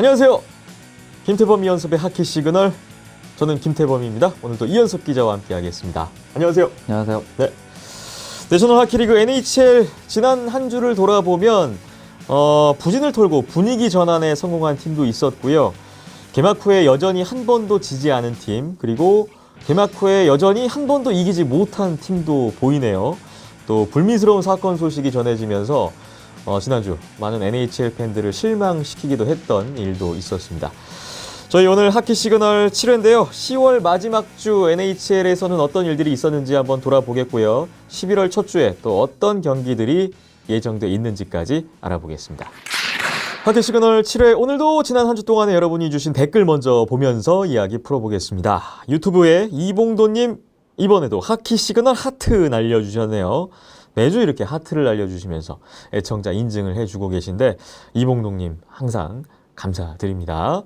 안녕하세요. 김태범 이연섭의 하키 시그널. 저는 김태범입니다. 오늘도 이연섭 기자와 함께하겠습니다. 안녕하세요. 안녕하세요. 네. 내셔널 하키리그 NHL 지난 한 주를 돌아보면 부진을 털고 분위기 전환에 성공한 팀도 있었고요. 개막 후에 여전히 한 번도 지지 않은 팀, 그리고 개막 후에 여전히 한 번도 이기지 못한 팀도 보이네요. 또 불미스러운 사건 소식이 전해지면서 지난주 많은 NHL 팬들을 실망시키기도 했던 일도 있었습니다. 저희 오늘 하키 시그널 7회인데요. 10월 마지막 주 NHL에서는 어떤 일들이 있었는지 한번 돌아보겠고요. 11월 첫 주에 또 어떤 경기들이 예정돼 있는지까지 알아보겠습니다. 하키 시그널 7회, 오늘도 지난 한 주 동안에 여러분이 주신 댓글 먼저 보면서 이야기 풀어보겠습니다. 유튜브에 이봉도님, 이번에도 하키 시그널 하트 날려주셨네요. 매주 이렇게 하트를 날려주시면서 애청자 인증을 해주고 계신데 이봉동님 항상 감사드립니다.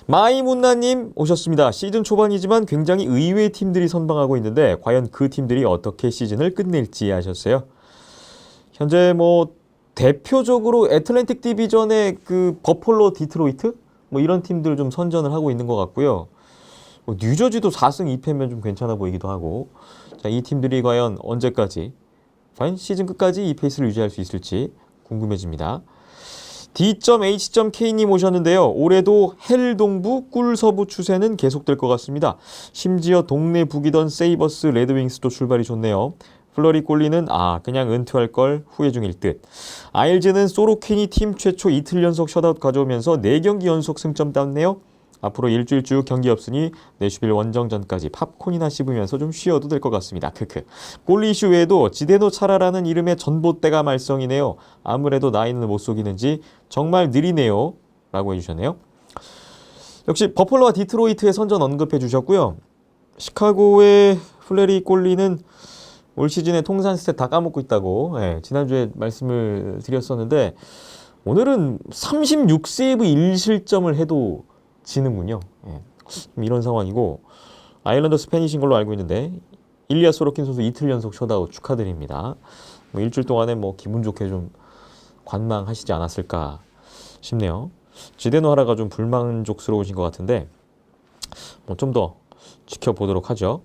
마이문나님 오셨습니다. 시즌 초반이지만 굉장히 의외의 팀들이 선방하고 있는데 과연 그 팀들이 어떻게 시즌을 끝낼지 하셨어요. 현재 대표적으로 애틀랜틱 디비전의 그 버펄로 디트로이트 이런 팀들 좀 선전을 하고 있는 것 같고요. 뉴저지도 4승 2패면 좀 괜찮아 보이기도 하고, 자, 이 팀들이 과연 언제까지, 과연 시즌 끝까지 이 페이스를 유지할 수 있을지 궁금해집니다. D.H.K님 오셨는데요. 올해도 헬동부 꿀서부 추세는 계속될 것 같습니다. 심지어 동네 북이던 세이버스 레드윙스도 출발이 좋네요. 플러리 꼴리는 그냥 은퇴할 걸 후회 중일 듯. 아일즈는 소로킨이 팀 최초 이틀 연속 셧아웃 가져오면서 4경기 연속 승점 땄네요. 앞으로 일주일 쭉 경기 없으니 내슈빌 원정전까지 팝콘이나 씹으면서 좀 쉬어도 될 것 같습니다. 크크. 골리 이슈 외에도 지데노 차라라는 이름의 전봇대가 말썽이네요. 아무래도 나이는 못 속이는지 정말 느리네요. 라고 해주셨네요. 역시 버펄로와 디트로이트의 선전 언급해 주셨고요. 시카고의 플레리 꼴리는 올 시즌에 통산 스탯 다 까먹고 있다고 지난주에 말씀을 드렸었는데 오늘은 36세이브 1실점을 해도 지는군요. 이런 상황이고, 아일랜더스 팬이신 걸로 알고 있는데 일리아 소로킨 선수 이틀 연속 셧아웃 축하드립니다. 일주일 동안에 기분 좋게 좀 관망하시지 않았을까 싶네요. 지데노 하라가 좀 불만족스러우신 것 같은데 좀 더 지켜보도록 하죠.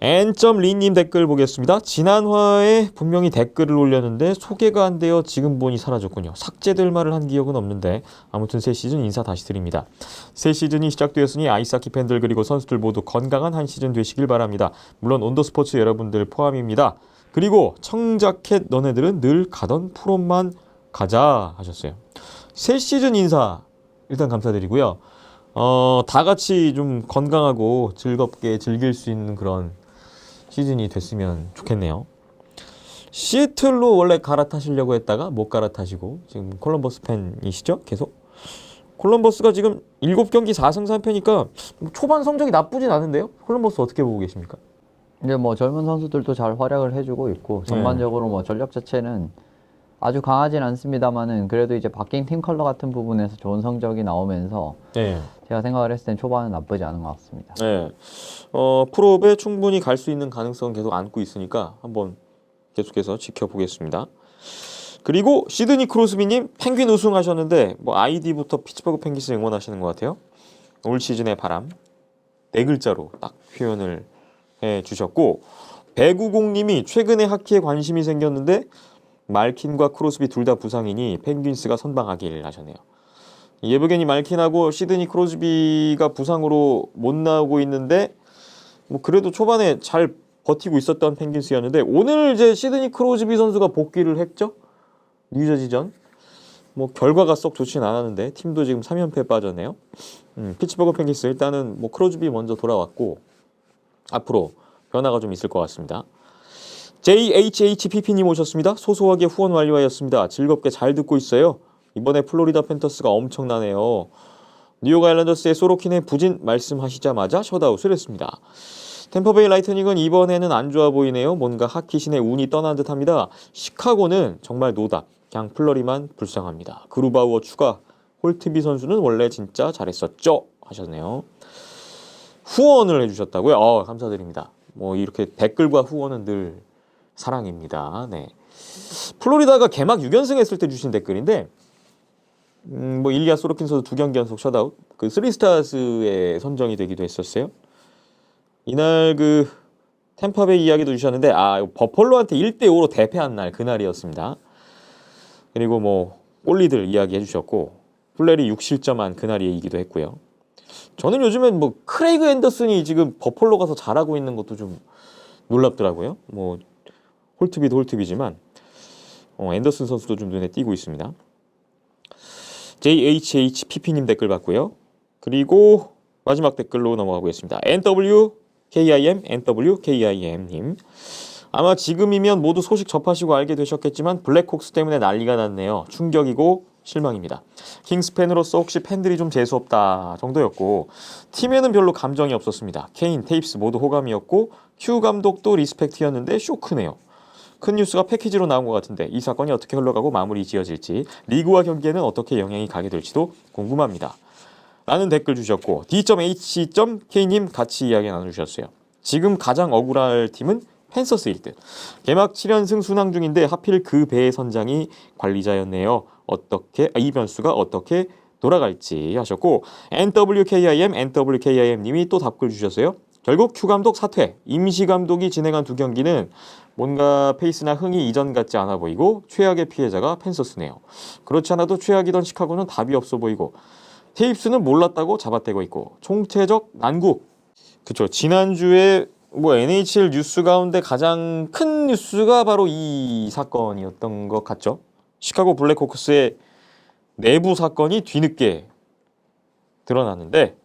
N.리님 댓글 보겠습니다. 지난화에 분명히 댓글을 올렸는데 소개가 안 되어 지금 보니 사라졌군요. 삭제될 말을 한 기억은 없는데 아무튼 새 시즌 인사 다시 드립니다. 새 시즌이 시작되었으니 아이스하키 팬들 그리고 선수들 모두 건강한 한 시즌 되시길 바랍니다. 물론 온더스포츠 여러분들 포함입니다. 그리고 청자켓 너네들은 늘 가던 프로만 가자 하셨어요. 새 시즌 인사 일단 감사드리고요. 다 같이 좀 건강하고 즐겁게 즐길 수 있는 그런 시즌이 됐으면 좋겠네요. 시애틀로 원래 갈아타시려고 했다가 못 갈아타시고 지금 콜럼버스 팬이시죠? 계속? 콜럼버스가 지금 7경기 4승 3패니까 초반 성적이 나쁘진 않은데요? 콜럼버스 어떻게 보고 계십니까? 이제 젊은 선수들도 잘 활약을 해주고 있고 전반적으로 전력 자체는 아주 강하진 않습니다만은 그래도 이제 바뀐 팀 컬러 같은 부분에서 좋은 성적이 나오면서 제가 생각을 했을 땐 초반은 나쁘지 않은 것 같습니다. 프로업에 충분히 갈 수 있는 가능성은 계속 안고 있으니까 한번 계속해서 지켜보겠습니다. 그리고 시드니 크로스비님 펭귄 우승하셨는데 아이디부터 피츠버그 펭귄스 응원하시는 것 같아요. 올 시즌의 바람 4글자로 딱 표현을 해주셨고, 배구공님이 최근에 하키에 관심이 생겼는데 말킨과 크로스비 둘 다 부상이니 펭귄스가 선방하길 하셨네요. 예브게니 말킨하고 시드니 크로스비가 부상으로 못 나오고 있는데 그래도 초반에 잘 버티고 있었던 펭귄스였는데 오늘 이제 시드니 크로스비 선수가 복귀를 했죠. 뉴저지전. 결과가 썩 좋진 않았는데 팀도 지금 3연패에 빠졌네요. 피츠버그 펭귄스 일단은 크로스비 먼저 돌아왔고 앞으로 변화가 좀 있을 것 같습니다. JHHPP님 오셨습니다. 소소하게 후원 완료하였습니다. 즐겁게 잘 듣고 있어요. 이번에 플로리다 팬터스가 엄청나네요. 뉴욕 아일랜더스의 소로킨의 부진 말씀하시자마자 셧아웃을 했습니다. 템퍼베이 라이트닝은 이번에는 안 좋아 보이네요. 뭔가 하키신의 운이 떠난 듯합니다. 시카고는 정말 노답. 그냥 플러리만 불쌍합니다. 그루바우어 추가. 홀트비 선수는 원래 진짜 잘했었죠 하셨네요. 후원을 해주셨다고요? 감사드립니다. 이렇게 댓글과 후원은 늘 사랑입니다. 플로리다가 개막 6연승 했을 때 주신 댓글인데 뭐 일리아 소로킨 선수 2경기 연속 셧아웃, 그 3스타즈에 선정이 되기도 했었어요. 이날 그 템파베이 이야기도 주셨는데 버펄로한테 1대5로 대패한 날 그날이었습니다. 그리고 뭐 골리들 이야기 해주셨고 플레리 6실점한 그날이기도 했고요. 저는 요즘엔 뭐 크레이그 앤더슨이 지금 버펄로 가서 잘하고 있는 것도 좀 놀랍더라고요. 뭐 홀트비도 홀트비지만 앤더슨 선수도 좀 눈에 띄고 있습니다. JHHPP님 댓글 봤고요. 그리고 마지막 댓글로 넘어가 보겠습니다. NWKIM님. 아마 지금이면 모두 소식 접하시고 알게 되셨겠지만 블랙호크스 때문에 난리가 났네요. 충격이고 실망입니다. 킹스 팬으로서 혹시 팬들이 좀 재수없다 정도였고 팀에는 별로 감정이 없었습니다. 케인, 테이프스 모두 호감이었고 큐 감독도 리스펙트였는데 쇼크네요. 큰 뉴스가 패키지로 나온 것 같은데 이 사건이 어떻게 흘러가고 마무리 지어질지 리그와 경기에는 어떻게 영향이 가게 될지도 궁금합니다. 라는 댓글 주셨고 D.H.K님 같이 이야기 나눠주셨어요. 지금 가장 억울할 팀은 팬서스일 듯. 개막 7연승 순항 중인데 하필 그 배의 선장이 관리자였네요. 이 변수가 어떻게 돌아갈지 하셨고 NWKIM님이 또 답글 주셨어요. 결국 큐 감독 사퇴, 임시 감독이 진행한 2경기는 뭔가 페이스나 흥이 이전 같지 않아 보이고 최악의 피해자가 팬서스네요. 그렇지 않아도 최악이던 시카고는 답이 없어 보이고 테이프스는 몰랐다고 잡아떼고 있고 총체적 난국. 그쵸. 지난주에 뭐 NHL 뉴스 가운데 가장 큰 뉴스가 바로 이 사건이었던 것 같죠. 시카고 블랙호크스의 내부 사건이 뒤늦게 드러났는데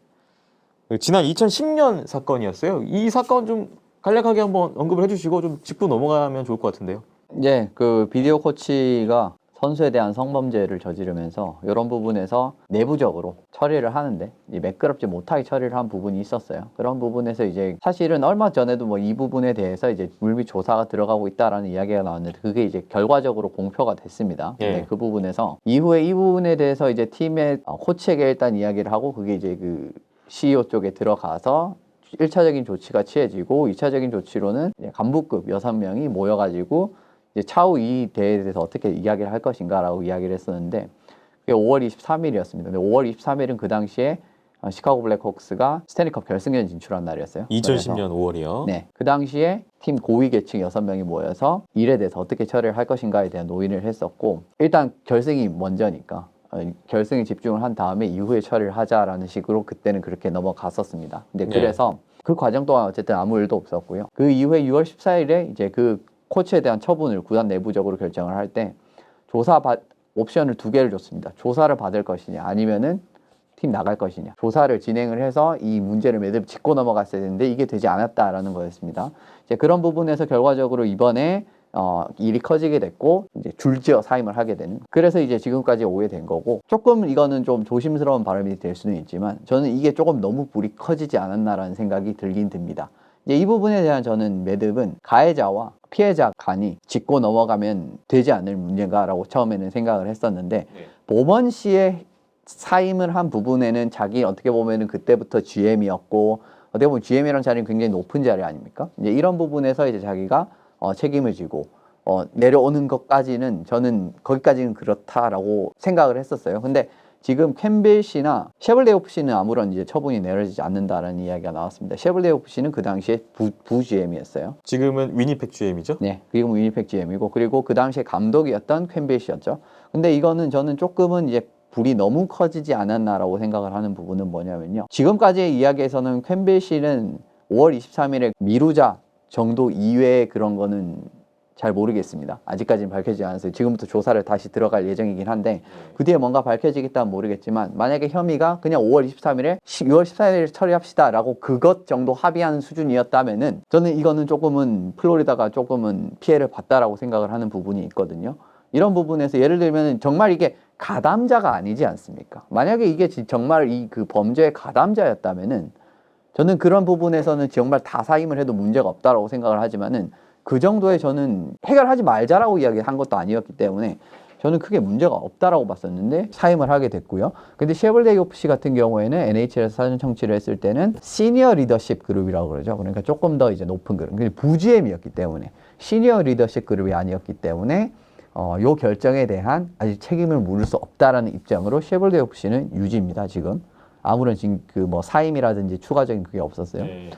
지난 2010년 사건이었어요. 이 사건 좀 간략하게 한번 언급을 해주시고 좀 짚고 넘어가면 좋을 것 같은데요. 예, 그 비디오 코치가 선수에 대한 성범죄를 저지르면서 이런 부분에서 내부적으로 처리를 하는데 매끄럽지 못하게 처리를 한 부분이 있었어요. 그런 부분에서 이제 사실은 얼마 전에도 뭐 이 부분에 대해서 이제 물밑 조사가 들어가고 있다라는 이야기가 나왔는데 그게 이제 결과적으로 공표가 됐습니다. 예. 네, 그 부분에서 이후에 이 부분에 대해서 이제 팀의 코치에게 일단 이야기를 하고 그게 이제 그 CEO 쪽에 들어가서 1차적인 조치가 취해지고 2차적인 조치로는 이제 간부급 6명이 모여가지고 이제 차후 이 대회에 대해서 어떻게 이야기를 할 것인가라고 이야기를 했었는데 그게 5월 23일이었습니다. 근데 5월 23일은 그 당시에 시카고 블랙호크스가 스탠리컵 결승전 진출한 날이었어요. 2010년 5월이요. 네, 그 당시에 팀 고위 계층 6명이 모여서 일에 대해서 어떻게 처리를 할 것인가에 대한 논의를 했었고 일단 결승이 먼저니까 결승에 집중을 한 다음에 이후에 처리를 하자라는 식으로 그때는 그렇게 넘어갔었습니다. 근데 그래서 그 과정 동안 어쨌든 아무 일도 없었고요. 그 이후에 6월 14일에 이제 그 코치에 대한 처분을 구단 내부적으로 결정을 할 때 옵션을 2개를 줬습니다. 조사를 받을 것이냐 아니면은 팀 나갈 것이냐. 조사를 진행을 해서 이 문제를 매듭 짚고 넘어갔어야 되는데 이게 되지 않았다라는 거였습니다. 이제 그런 부분에서 결과적으로 이번에 일이 커지게 됐고 이제 줄지어 사임을 하게 되는. 그래서 이제 지금까지 오게 된 거고 조금 이거는 좀 조심스러운 발언이 될 수는 있지만 저는 이게 조금 너무 불이 커지지 않았나라는 생각이 들긴 듭니다. 이제 이 부분에 대한 저는 매듭은 가해자와 피해자 간이 짚고 넘어가면 되지 않을 문제인가라고 처음에는 생각을 했었는데 보먼 씨의 사임을 한 부분에는 자기 어떻게 보면은 그때부터 GM이었고 어떻게 보면 GM이라는 자리는 굉장히 높은 자리 아닙니까? 이제 이런 부분에서 이제 자기가 책임을 지고 내려오는 것까지는 저는 거기까지는 그렇다라고 생각을 했었어요. 근데 지금 캠벨 씨나 셰블레오프 씨는 아무런 이제 처분이 내려지지 않는다라는 이야기가 나왔습니다. 셰블레오프 씨는 그 당시에 부 GM이었어요. 지금은 위니펙 GM이죠? 네, 지금 위니펙 GM이고 그리고 그 당시에 감독이었던 캠벨 씨였죠. 근데 이거는 저는 조금은 이제 불이 너무 커지지 않았나라고 생각을 하는 부분은 뭐냐면요. 지금까지의 이야기에서는 캠벨 씨는 5월 23일에 미루자 정도 이외의 그런 거는 잘 모르겠습니다. 아직까지는 밝혀지지 않았어요. 지금부터 조사를 다시 들어갈 예정이긴 한데 그 뒤에 뭔가 밝혀지겠다면 모르겠지만 만약에 혐의가 그냥 5월 23일에 6월 14일에 처리합시다 라고 그것 정도 합의하는 수준이었다면은 저는 이거는 조금은 플로리다가 조금은 피해를 봤다라고 생각을 하는 부분이 있거든요. 이런 부분에서 예를 들면 정말 이게 가담자가 아니지 않습니까? 만약에 이게 정말 이 그 범죄의 가담자였다면은 저는 그런 부분에서는 정말 다 사임을 해도 문제가 없다라고 생각을 하지만은 그 정도의 저는 해결하지 말자라고 이야기한 것도 아니었기 때문에 저는 크게 문제가 없다라고 봤었는데 사임을 하게 됐고요. 근데 셰블레오프 씨 같은 경우에는 NHL에서 사전 청취를 했을 때는 시니어 리더십 그룹이라고 그러죠. 그러니까 조금 더 이제 높은 그룹. 근데 부GM이었기 때문에 시니어 리더십 그룹이 아니었기 때문에 요 결정에 대한 아직 책임을 물을 수 없다라는 입장으로 셰벌게 FC는 유지입니다. 지금 아무런 지금 그 뭐 사임이라든지 추가적인 그게 없었어요. 네.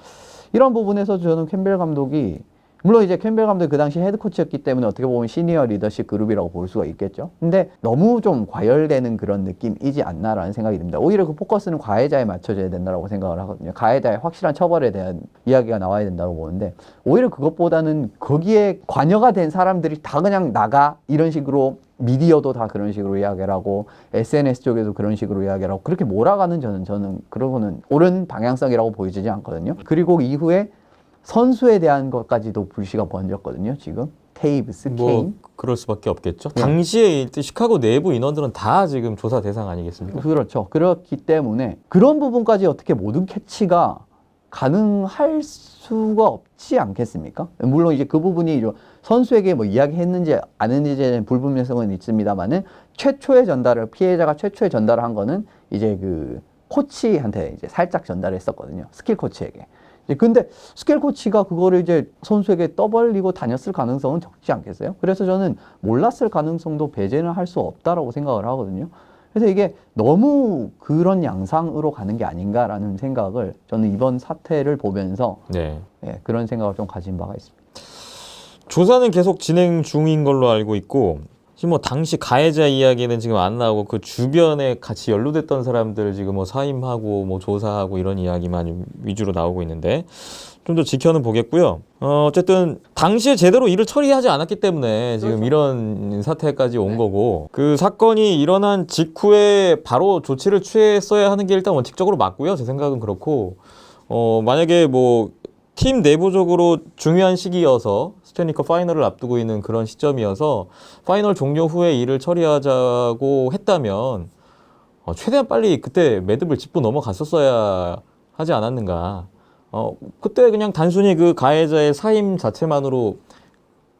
이런 부분에서 저는 캠벨 감독이 물론 이제 캠벨 감독이 그 당시 헤드 코치였기 때문에 어떻게 보면 시니어 리더십 그룹이라고 볼 수가 있겠죠. 근데 너무 좀 과열되는 그런 느낌이지 않나라는 생각이 듭니다. 오히려 그 포커스는 가해자에 맞춰져야 된다고 생각을 하거든요. 가해자의 확실한 처벌에 대한 이야기가 나와야 된다고 보는데 오히려 그것보다는 거기에 관여가 된 사람들이 다 그냥 나가 이런 식으로 미디어도 다 그런 식으로 이야기를 하고 SNS 쪽에도 그런 식으로 이야기를 하고 그렇게 몰아가는 저는 그런 거는 옳은 방향성이라고 보여지지 않거든요. 그리고 이후에 선수에 대한 것까지도 불씨가 번졌거든요. 지금 테이브스, 케인. 그럴 수밖에 없겠죠. 당시에 시카고 내부 인원들은 다 지금 조사 대상 아니겠습니까? 그렇죠. 그렇기 때문에 그런 부분까지 어떻게 모든 캐치가 가능할 수가 없지 않겠습니까? 물론 이제 그 부분이 선수에게 뭐 이야기했는지 안 했는지에 대한 불분명성은 있습니다만은 최초의 전달을 피해자가 최초의 전달을 한 거는 이제 그 코치한테 이제 살짝 전달했었거든요. 스킬 코치에게. 근데 스킬 코치가 그거를 이제 선수에게 떠벌리고 다녔을 가능성은 적지 않겠어요? 그래서 저는 몰랐을 가능성도 배제는 할 수 없다라고 생각을 하거든요. 그래서 이게 너무 그런 양상으로 가는 게 아닌가라는 생각을 저는 이번 사태를 보면서 예, 그런 생각을 좀 가진 바가 있습니다. 조사는 계속 진행 중인 걸로 알고 있고 지금 뭐 당시 가해자 이야기는 지금 안 나오고 그 주변에 같이 연루됐던 사람들 지금 뭐 사임하고 뭐 조사하고 이런 이야기만 위주로 나오고 있는데 좀 더 지켜는 보겠고요. 어쨌든 당시에 제대로 일을 처리하지 않았기 때문에 지금 이런 사태까지 온 거고 그 사건이 일어난 직후에 바로 조치를 취했어야 하는 게 일단 원칙적으로 맞고요. 제 생각은 그렇고 만약에 뭐 팀 내부적으로 중요한 시기여서 스탠리컵 파이널을 앞두고 있는 그런 시점이어서 파이널 종료 후에 일을 처리하자고 했다면 최대한 빨리 그때 매듭을 짚고 넘어갔었어야 하지 않았는가. 그때 그냥 단순히 그 가해자의 사임 자체만으로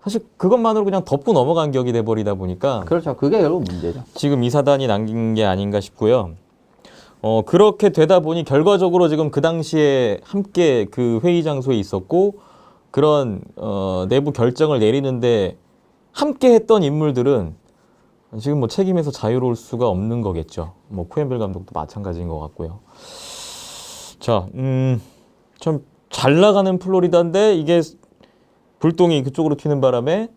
사실 그것만으로 그냥 덮고 넘어간 격이 돼버리다 보니까 그렇죠. 그게 결국 문제죠. 지금 이 사단이 남긴 게 아닌가 싶고요. 그렇게 되다 보니 결과적으로 지금 그 당시에 함께 그 회의 장소에 있었고 그런 내부 결정을 내리는데 함께 했던 인물들은 지금 뭐 책임에서 자유로울 수가 없는 거겠죠. 뭐 코엔벨 감독도 마찬가지인 것 같고요. 자, 참 잘 나가는 플로리다인데 이게 불똥이 그쪽으로 튀는 바람에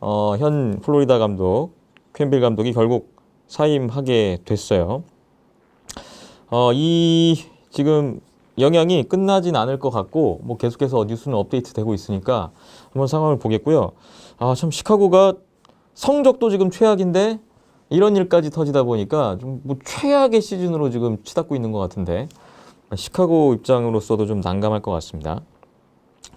현 플로리다 감독 코엔벨 감독이 결국 사임하게 됐어요. 이 지금 영향이 끝나진 않을 것 같고 뭐 계속해서 뉴스는 업데이트되고 있으니까 한번 상황을 보겠고요. 참 시카고가 성적도 지금 최악인데 이런 일까지 터지다 보니까 좀 뭐 최악의 시즌으로 지금 치닫고 있는 것 같은데 시카고 입장으로서도 좀 난감할 것 같습니다.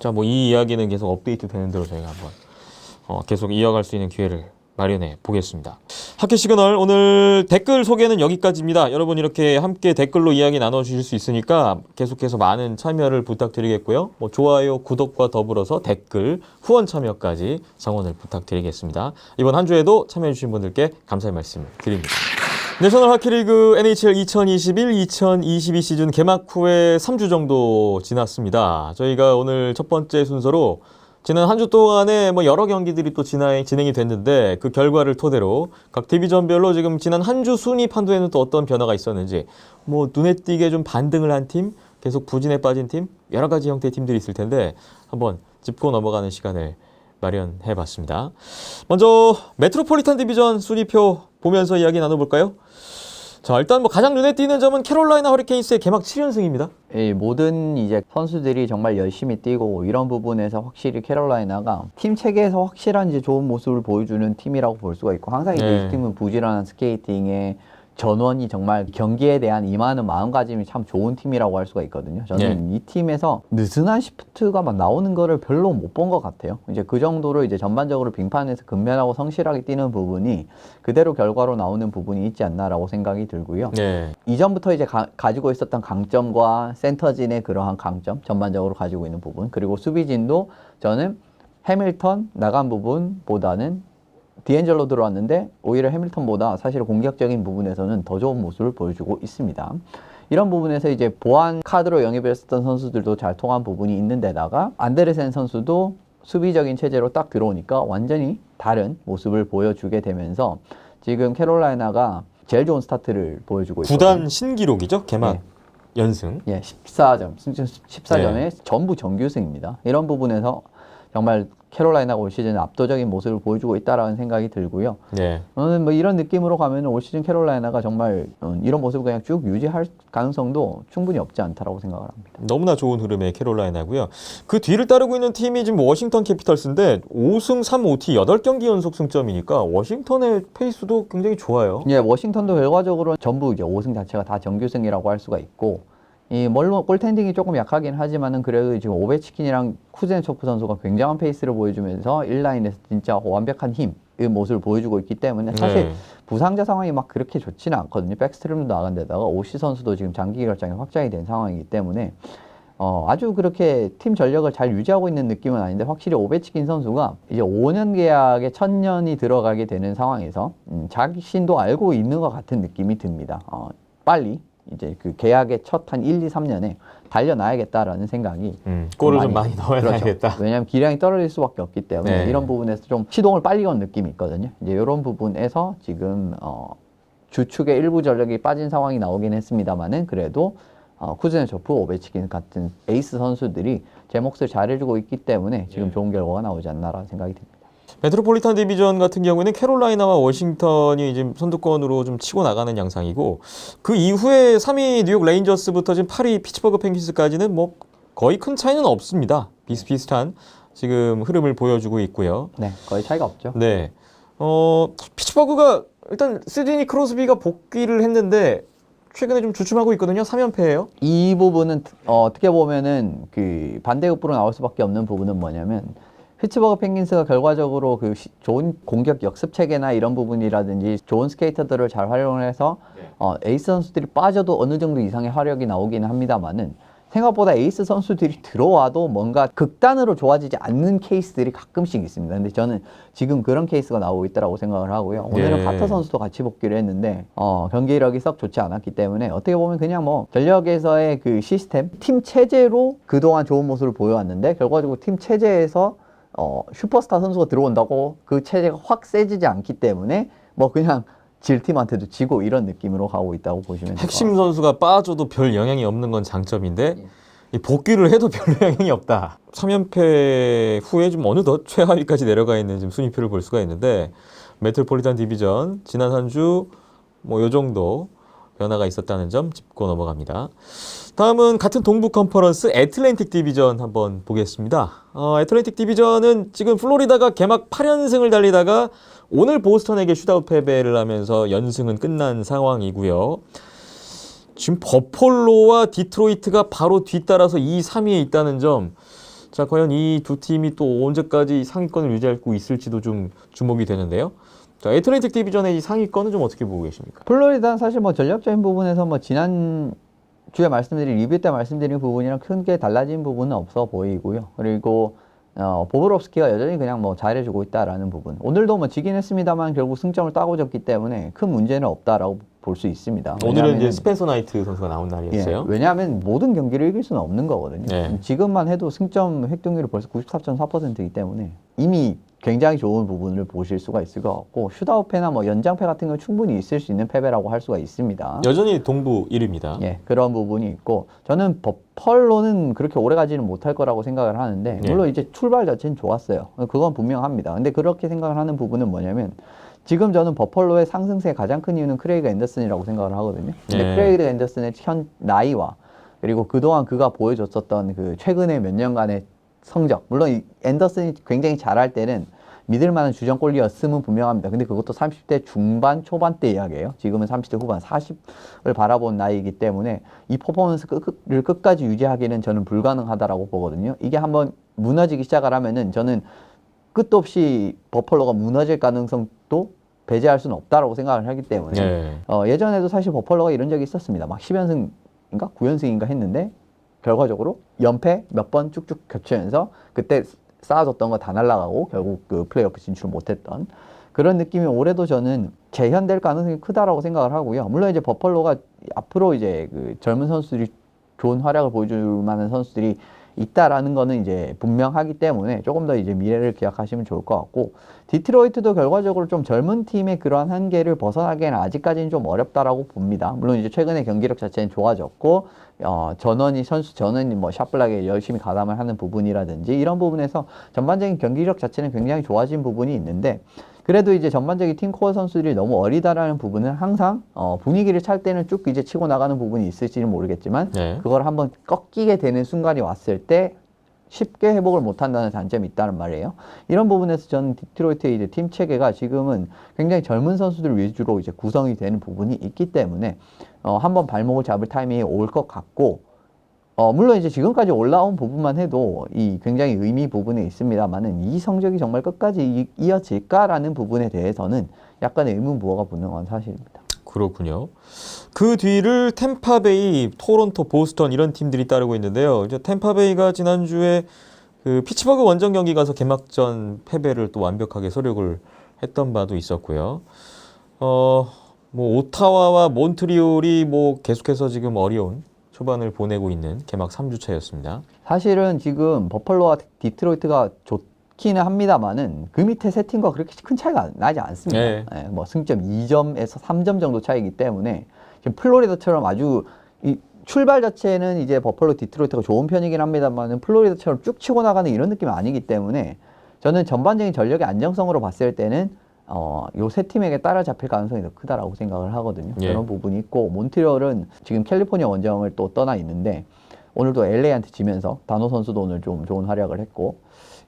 자, 뭐 이 이야기는 계속 업데이트 되는 대로 저희가 한번 계속 이어갈 수 있는 기회를 마련해 보겠습니다. 학교 시그널 오늘 댓글 소개는 여기까지입니다. 여러분 이렇게 함께 댓글로 이야기 나눠주실 수 있으니까 계속해서 많은 참여를 부탁드리겠고요. 뭐 좋아요, 구독과 더불어서 댓글, 후원 참여까지 성원을 부탁드리겠습니다. 이번 한 주에도 참여해주신 분들께 감사의 말씀 드립니다. 내셔널 하키리그 NHL 2021-2022 시즌 개막 후에 3주 정도 지났습니다. 저희가 오늘 첫 번째 순서로 지난 한 주 동안에 뭐 여러 경기들이 또 진행이 됐는데 그 결과를 토대로 각 디비전별로 지금 지난 한 주 순위 판도에는 또 어떤 변화가 있었는지 뭐 눈에 띄게 좀 반등을 한 팀, 계속 부진에 빠진 팀, 여러 가지 형태의 팀들이 있을 텐데 한번 짚고 넘어가는 시간을 마련해 봤습니다. 먼저 메트로폴리탄 디비전 순위표 보면서 이야기 나눠볼까요? 자, 일단 뭐 가장 눈에 띄는 점은 캐롤라이나 허리케인스의 개막 7연승입니다. 이 모든 이제 선수들이 정말 열심히 뛰고 이런 부분에서 확실히 캐롤라이나가 팀 체계에서 확실한 이제 좋은 모습을 보여주는 팀이라고 볼 수가 있고 항상 이제 이 팀은 부지런한 스케이팅에 전원이 정말 경기에 대한 임하는 마음가짐이 참 좋은 팀이라고 할 수가 있거든요. 저는 이 팀에서 느슨한 시프트가 막 나오는 거를 별로 못 본 것 같아요. 이제 그 정도로 이제 전반적으로 빙판에서 근면하고 성실하게 뛰는 부분이 그대로 결과로 나오는 부분이 있지 않나라고 생각이 들고요. 이전부터 이제 가지고 있었던 강점과 센터진의 그러한 강점, 전반적으로 가지고 있는 부분, 그리고 수비진도 저는 해밀턴 나간 부분보다는 디앤젤로 들어왔는데 오히려 해밀턴보다 사실 공격적인 부분에서는 더 좋은 모습을 보여주고 있습니다. 이런 부분에서 이제 보안 카드로 영입했었던 선수들도 잘 통한 부분이 있는 데다가 안데르센 선수도 수비적인 체제로 딱 들어오니까 완전히 다른 모습을 보여주게 되면서 지금 캐롤라이나가 제일 좋은 스타트를 보여주고 있거든요. 구단 신기록이죠? 개막 네. 연승. 예, 14점, 승점 14점에 네. 전부 정규승입니다. 이런 부분에서 정말 캐롤라이나가 올 시즌 압도적인 모습을 보여주고 있다라는 생각이 들고요. 네. 저는 뭐 이런 느낌으로 가면 올 시즌 캐롤라이나가 정말 이런 모습을 그냥 쭉 유지할 가능성도 충분히 없지 않다라고 생각을 합니다. 너무나 좋은 흐름의 캐롤라이나고요. 그 뒤를 따르고 있는 팀이 지금 워싱턴 캐피털스인데 5승 3OT 8경기 연속 승점이니까 워싱턴의 페이스도 굉장히 좋아요. 예, 워싱턴도 결과적으로 전부 이제 5승 자체가 다 정규승이라고 할 수가 있고, 물론 골텐딩이 조금 약하긴 하지만은 그래도 지금 오베치킨이랑 쿠즈네초프 선수가 굉장한 페이스를 보여주면서 1라인에서 진짜 완벽한 힘의 모습을 보여주고 있기 때문에 사실 네. 부상자 상황이 막 그렇게 좋지는 않거든요. 백스트림도 나간 데다가 오시 선수도 지금 장기 결장이 확정이 된 상황이기 때문에 아주 그렇게 팀 전력을 잘 유지하고 있는 느낌은 아닌데, 확실히 오베치킨 선수가 이제 5년 계약에 1000년이 들어가게 되는 상황에서 자신도 알고 있는 것 같은 느낌이 듭니다. 빨리 이제 그 계약의 첫 한 1, 2, 3년에 달려놔야겠다라는 생각이 골을 좀 많이 넣어야겠다. 그렇죠. 왜냐하면 기량이 떨어질 수밖에 없기 때문에 네. 이런 부분에서 좀 시동을 빨리 건 느낌이 있거든요. 이제 이런 부분에서 지금 주축의 일부 전력이 빠진 상황이 나오긴 했습니다만은 그래도 쿠즈네초프, 오베치킨 같은 에이스 선수들이 제 몫을 잘해주고 있기 때문에 지금 좋은 결과가 나오지 않나라는 생각이 듭니다. 메트로폴리탄 디비전 같은 경우에는 캐롤라이나와 워싱턴이 지금 선두권으로 좀 치고 나가는 양상이고, 그 이후에 3위 뉴욕 레인저스부터 지금 8위 피츠버그 펭귄스까지는 뭐 거의 큰 차이는 없습니다. 비슷비슷한 지금 흐름을 보여주고 있고요. 네, 거의 차이가 없죠. 네. 피츠버그가 일단 시드니 크로스비가 복귀를 했는데 최근에 좀 주춤하고 있거든요. 3연패예요. 이 부분은 어떻게 보면은 그 반대급부로 나올 수밖에 없는 부분은 뭐냐면, 피츠버그 펭귄스가 결과적으로 그 좋은 공격 역습 체계나 이런 부분이라든지 좋은 스케이터들을 잘 활용을 해서 에이스 선수들이 빠져도 어느 정도 이상의 화력이 나오기는 합니다만은, 생각보다 에이스 선수들이 들어와도 뭔가 극단으로 좋아지지 않는 케이스들이 가끔씩 있습니다. 근데 저는 지금 그런 케이스가 나오고 있다고 생각을 하고요. 오늘은 카터 선수도 같이 복귀를 했는데 경기력이 썩 좋지 않았기 때문에 어떻게 보면 그냥 뭐 전력에서의 그 시스템, 팀 체제로 그동안 좋은 모습을 보여왔는데, 결과적으로 팀 체제에서 슈퍼스타 선수가 들어온다고 그 체제가 확 세지지 않기 때문에 뭐 그냥 질 팀한테도 지고 이런 느낌으로 가고 있다고 보시면 돼요. 핵심 선수가 빠져도 별 영향이 없는 건 장점인데 이 복귀를 해도 별 영향이 없다. 3연패 후에 좀 어느덧 최하위까지 내려가 있는 지금 순위표를 볼 수가 있는데, 메트로폴리탄 디비전 지난 한 주 뭐 요 정도 변화가 있었다는 점 짚고 넘어갑니다. 다음은 같은 동부 컨퍼런스 애틀랜틱 디비전 한번 보겠습니다. 애틀랜틱 디비전은 지금 플로리다가 개막 8연승을 달리다가 오늘 보스턴에게 슛아웃 패배를 하면서 연승은 끝난 상황이고요. 지금 버폴로와 디트로이트가 바로 뒤따라서 2, 3위에 있다는 점. 자, 과연 이 두 팀이 또 언제까지 상위권을 유지하고 있을지도 좀 주목이 되는데요. 자, 애틀랜틱 디비전의 이 상위권은 좀 어떻게 보고 계십니까? 플로리다는 사실 뭐 전력적인 부분에서 뭐 지난 주에 말씀드린 리뷰 때 말씀드린 부분이랑 큰 게 달라진 부분은 없어 보이고요. 그리고 보브롭스키가 여전히 그냥 뭐 잘해주고 있다라는 부분. 오늘도 뭐 지긴 했습니다만 결국 승점을 따고 졌기 때문에 큰 문제는 없다라고 볼 수 있습니다. 오늘은 이제 스펜서 나이트 선수가 나온 날이었어요. 왜냐하면 모든 경기를 이길 수는 없는 거거든요. 네. 지금만 해도 승점 획득률이 벌써 94.4%이기 때문에 이미 굉장히 좋은 부분을 보실 수가 있을 것 같고, 슛아웃패나 뭐 연장패 같은 건 충분히 있을 수 있는 패배라고 할 수가 있습니다. 여전히 동부 1위입니다. 예, 그런 부분이 있고, 저는 버펄로는 그렇게 오래 가지는 못할 거라고 생각을 하는데, 물론 이제 출발 자체는 좋았어요. 그건 분명합니다. 근데 그렇게 생각을 하는 부분은 뭐냐면, 지금 저는 버펄로의 상승세의 가장 큰 이유는 크레이그 앤더슨이라고 생각을 하거든요. 근데 크레이그 앤더슨의 현 나이와 그리고 그동안 그가 보여줬었던 그 최근의 몇 년간의 성적, 물론 이 앤더슨이 굉장히 잘할 때는 믿을 만한 주전골리였음은 분명합니다. 근데 그것도 30대 중반 초반대 이야기예요. 지금은 30대 후반 40을 바라본 나이이기 때문에 이 퍼포먼스를 끝까지 유지하기는 저는 불가능하다라고 보거든요. 이게 한번 무너지기 시작을 하면은 저는 끝도 없이 버펄로가 무너질 가능성도 배제할 수는 없다라고 생각을 하기 때문에 예전에도 사실 버펄로가 이런 적이 있었습니다. 막 10연승인가 9연승인가 했는데 결과적으로 연패 몇 번 쭉쭉 겹치면서 그때 쌓아뒀던 거 다 날아가고 결국 그 플레이오프 진출을 못했던 그런 느낌이 올해도 저는 재현될 가능성이 크다라고 생각을 하고요. 물론 이제 버펄로가 앞으로 이제 그 젊은 선수들이 좋은 활약을 보여줄 만한 선수들이 있다라는 거는 이제 분명하기 때문에 조금 더 이제 미래를 기약하시면 좋을 것 같고, 디트로이트도 결과적으로 좀 젊은 팀의 그러한 한계를 벗어나기에는 아직까지는 좀 어렵다라고 봅니다. 물론 이제 최근에 경기력 자체는 좋아졌고, 선수 전원이 뭐 샤플하게 열심히 가담을 하는 부분이라든지 이런 부분에서 전반적인 경기력 자체는 굉장히 좋아진 부분이 있는데, 그래도 이제 전반적인 팀 코어 선수들이 너무 어리다라는 부분은 항상 분위기를 찰 때는 쭉 이제 치고 나가는 부분이 있을지는 모르겠지만, 네. 그걸 한번 꺾이게 되는 순간이 왔을 때 쉽게 회복을 못한다는 단점이 있다는 말이에요. 이런 부분에서 저는 디트로이트의 이제 팀 체계가 지금은 굉장히 젊은 선수들 위주로 이제 구성이 되는 부분이 있기 때문에 한번 발목을 잡을 타이밍이 올 것 같고, 물론 이제 지금까지 올라온 부분만 해도 이 굉장히 의미 부분에 있습니다만은, 이 성적이 정말 끝까지 이어질까라는 부분에 대해서는 약간의 의문부호가 붙는 건 사실입니다. 그렇군요. 그 뒤를 템파베이, 토론토, 보스턴 이런 팀들이 따르고 있는데요. 이제 템파베이가 지난주에 그 피츠버그 원정 경기 가서 개막전 패배를 또 완벽하게 서력을 했던 바도 있었고요. 뭐 오타와와 몬트리올이 뭐 계속해서 지금 어려운 초반을 보내고 있는 개막 3주차였습니다. 사실은 지금 버펄로와 디트로이트가 좋기는 합니다만은 그 밑에 세 팀과 그렇게 큰 차이가 나지 않습니다. 네. 예, 뭐 승점 2점에서 3점 정도 차이기 때문에 지금 플로리다처럼 아주 출발 자체는 이제 버펄로 디트로이트가 좋은 편이긴 합니다만은 플로리다처럼 쭉 치고 나가는 이런 느낌은 아니기 때문에 저는 전반적인 전력의 안정성으로 봤을 때는 요 세 팀에게 따라잡힐 가능성이 더 크다라고 생각을 하거든요. 예. 그런 부분이 있고, 몬트리올은 지금 캘리포니아 원정을 또 떠나 있는데 오늘도 LA한테 지면서 다노 선수도 오늘 좀 좋은 활약을 했고,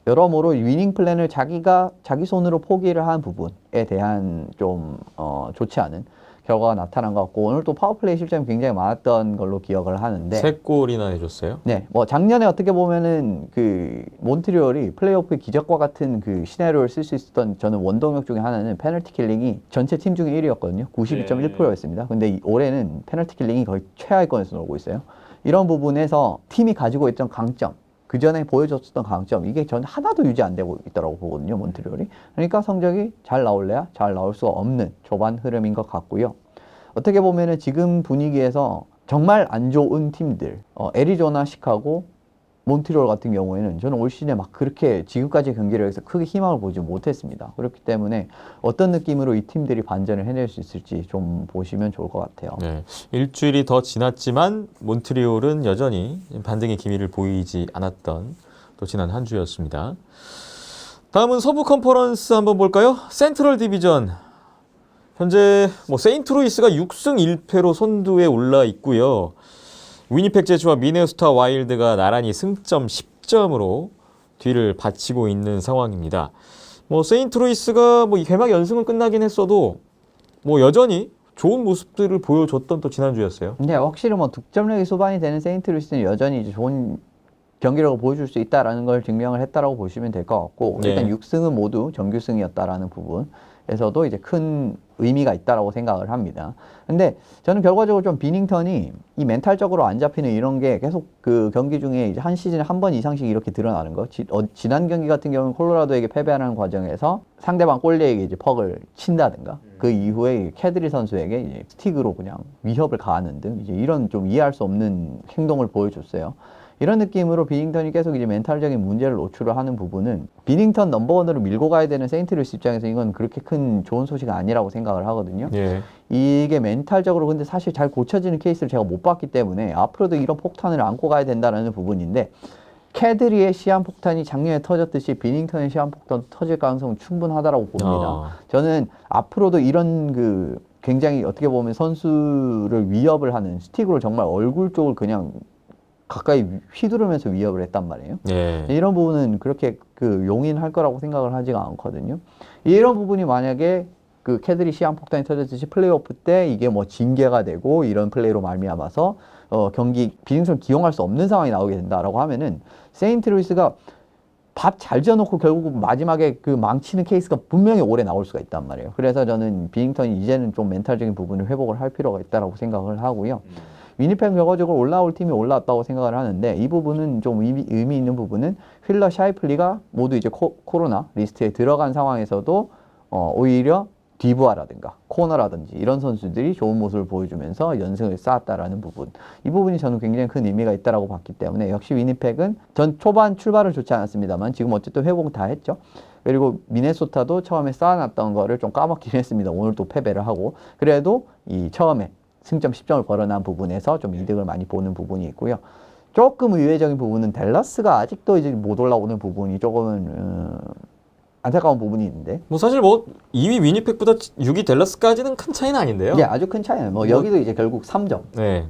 여러모로 위닝 플랜을 자기 손으로 포기를 한 부분에 대한 좀 좋지 않은 결과가 나타난 것 같고, 오늘 또 파워플레이 실점이 굉장히 많았던 걸로 기억을 하는데, 3골이나 해줬어요. 네, 뭐 작년에 어떻게 보면은 그 몬트리올이 플레이오프의 기적과 같은 그 시나리오를 쓸 수 있었던 저는 원동력 중에 하나는 페널티 킬링이 전체 팀 중에 1위였거든요. 92.1%였습니다. 근데 올해는 페널티 킬링이 거의 최하위권에서 놀고 있어요. 이런 부분에서 팀이 가지고 있던 강점, 그 전에 보여줬었던 강점, 이게 전 하나도 유지 안 되고 있다고 보거든요, 몬트리올이. 그러니까 성적이 잘 나올래야 잘 나올 수 없는 초반 흐름인 것 같고요. 어떻게 보면은 지금 분위기에서 정말 안 좋은 팀들, 애리조나, 시카고, 몬트리올 같은 경우에는 저는 올 시즌에 막 그렇게 지금까지 경기를 해서 크게 희망을 보지 못했습니다. 그렇기 때문에 어떤 느낌으로 이 팀들이 반전을 해낼 수 있을지 좀 보시면 좋을 것 같아요. 네. 일주일이 더 지났지만 몬트리올은 여전히 반등의 기미를 보이지 않았던 또 지난 한 주였습니다. 다음은 서부 컨퍼런스 한번 볼까요? 센트럴 디비전. 현재 뭐 세인트루이스가 6승 1패로 선두에 올라 있고요. 위니펙 제주와 미네소타 와일드가 나란히 승점 10점으로 뒤를 바치고 있는 상황입니다. 뭐 세인트루이스가 뭐 개막 연승은 끝나긴 했어도 뭐 여전히 좋은 모습들을 보여줬던 또 지난주였어요. 근데 확실히 뭐 득점력이 수반이 되는 세인트루이스는 여전히 이제 좋은 경기력을 보여줄 수 있다라는 걸 증명을 했다라고 보시면 될 것 같고, 일단 6승은 모두 정규승이었다라는 부분에서도 이제 큰 의미가 있다라고 생각을 합니다. 근데 저는 결과적으로 좀 비닝턴이 이 멘탈적으로 안 잡히는 이런 게 계속 그 경기 중에 이제 한 시즌에 한 번 이상씩 이렇게 드러나는 거. 지난 경기 같은 경우는 콜로라도에게 패배하는 과정에서 상대방 골리에게 이제 퍽을 친다든가, 그 이후에 캐드리 선수에게 이제 스틱으로 그냥 위협을 가하는 등 이제 이런 좀 이해할 수 없는 행동을 보여줬어요. 이런 느낌으로 비닝턴이 계속 이제 멘탈적인 문제를 노출을 하는 부분은 비닝턴 넘버원으로 밀고 가야 되는 세인트루이스 입장에서 이건 그렇게 큰 좋은 소식은 아니라고 생각을 하거든요. 예. 이게 멘탈적으로 근데 사실 잘 고쳐지는 케이스를 제가 못 봤기 때문에 앞으로도 이런 폭탄을 안고 가야 된다는 부분인데, 캐드리의 시한폭탄이 작년에 터졌듯이 비닝턴의 시한폭탄도 터질 가능성은 충분하다고 봅니다. 저는 앞으로도 이런 그 굉장히 어떻게 보면 선수를 위협을 하는 스틱으로 정말 얼굴 쪽을 그냥 가까이 휘두르면서 위협을 했단 말이에요. 예. 이런 부분은 그렇게 그 용인할 거라고 생각을 하지가 않거든요. 이런 부분이 만약에 그 캐들이 시한폭탄이 터졌듯이 플레이오프 때 이게 뭐 징계가 되고 이런 플레이로 말미암아서 경기 비닝턴을 기용할 수 없는 상황이 나오게 된다라고 하면은 세인트루이스가 밥 잘 지어놓고 결국 마지막에 그 망치는 케이스가 분명히 오래 나올 수가 있단 말이에요. 그래서 저는 비닝턴이 이제는 좀 멘탈적인 부분을 회복을 할 필요가 있다라고 생각을 하고요. 위니펙 결과적으로 올라올 팀이 올라왔다고 생각을 하는데, 이 부분은 좀 의미 있는 부분은 휠러, 샤이플리가 모두 이제 코로나 리스트에 들어간 상황에서도 오히려 디부아라든가 코너라든지 이런 선수들이 좋은 모습을 보여주면서 연승을 쌓았다라는 부분, 이 부분이 저는 굉장히 큰 의미가 있다라고 봤기 때문에 역시 위니펙은 전 초반 출발은 좋지 않았습니다만 지금 어쨌든 회복은 다 했죠. 그리고 미네소타도 처음에 쌓아놨던 거를 좀 까먹긴 했습니다. 오늘 또 패배를 하고 그래도 이 처음에 승점 10점을 벌어난 부분에서 좀 이득을 많이 보는 부분이 있고요. 조금 의외적인 부분은 댈러스가 아직도 이제 못 올라오는 부분이 조금은 안타까운 부분이 있는데. 뭐 사실 뭐 2위 위니펙보다 6위 댈러스까지는 큰 차이는 아닌데요. 예, 아주 큰 차이는 뭐 여기도 이제 결국 3점이죠. 네.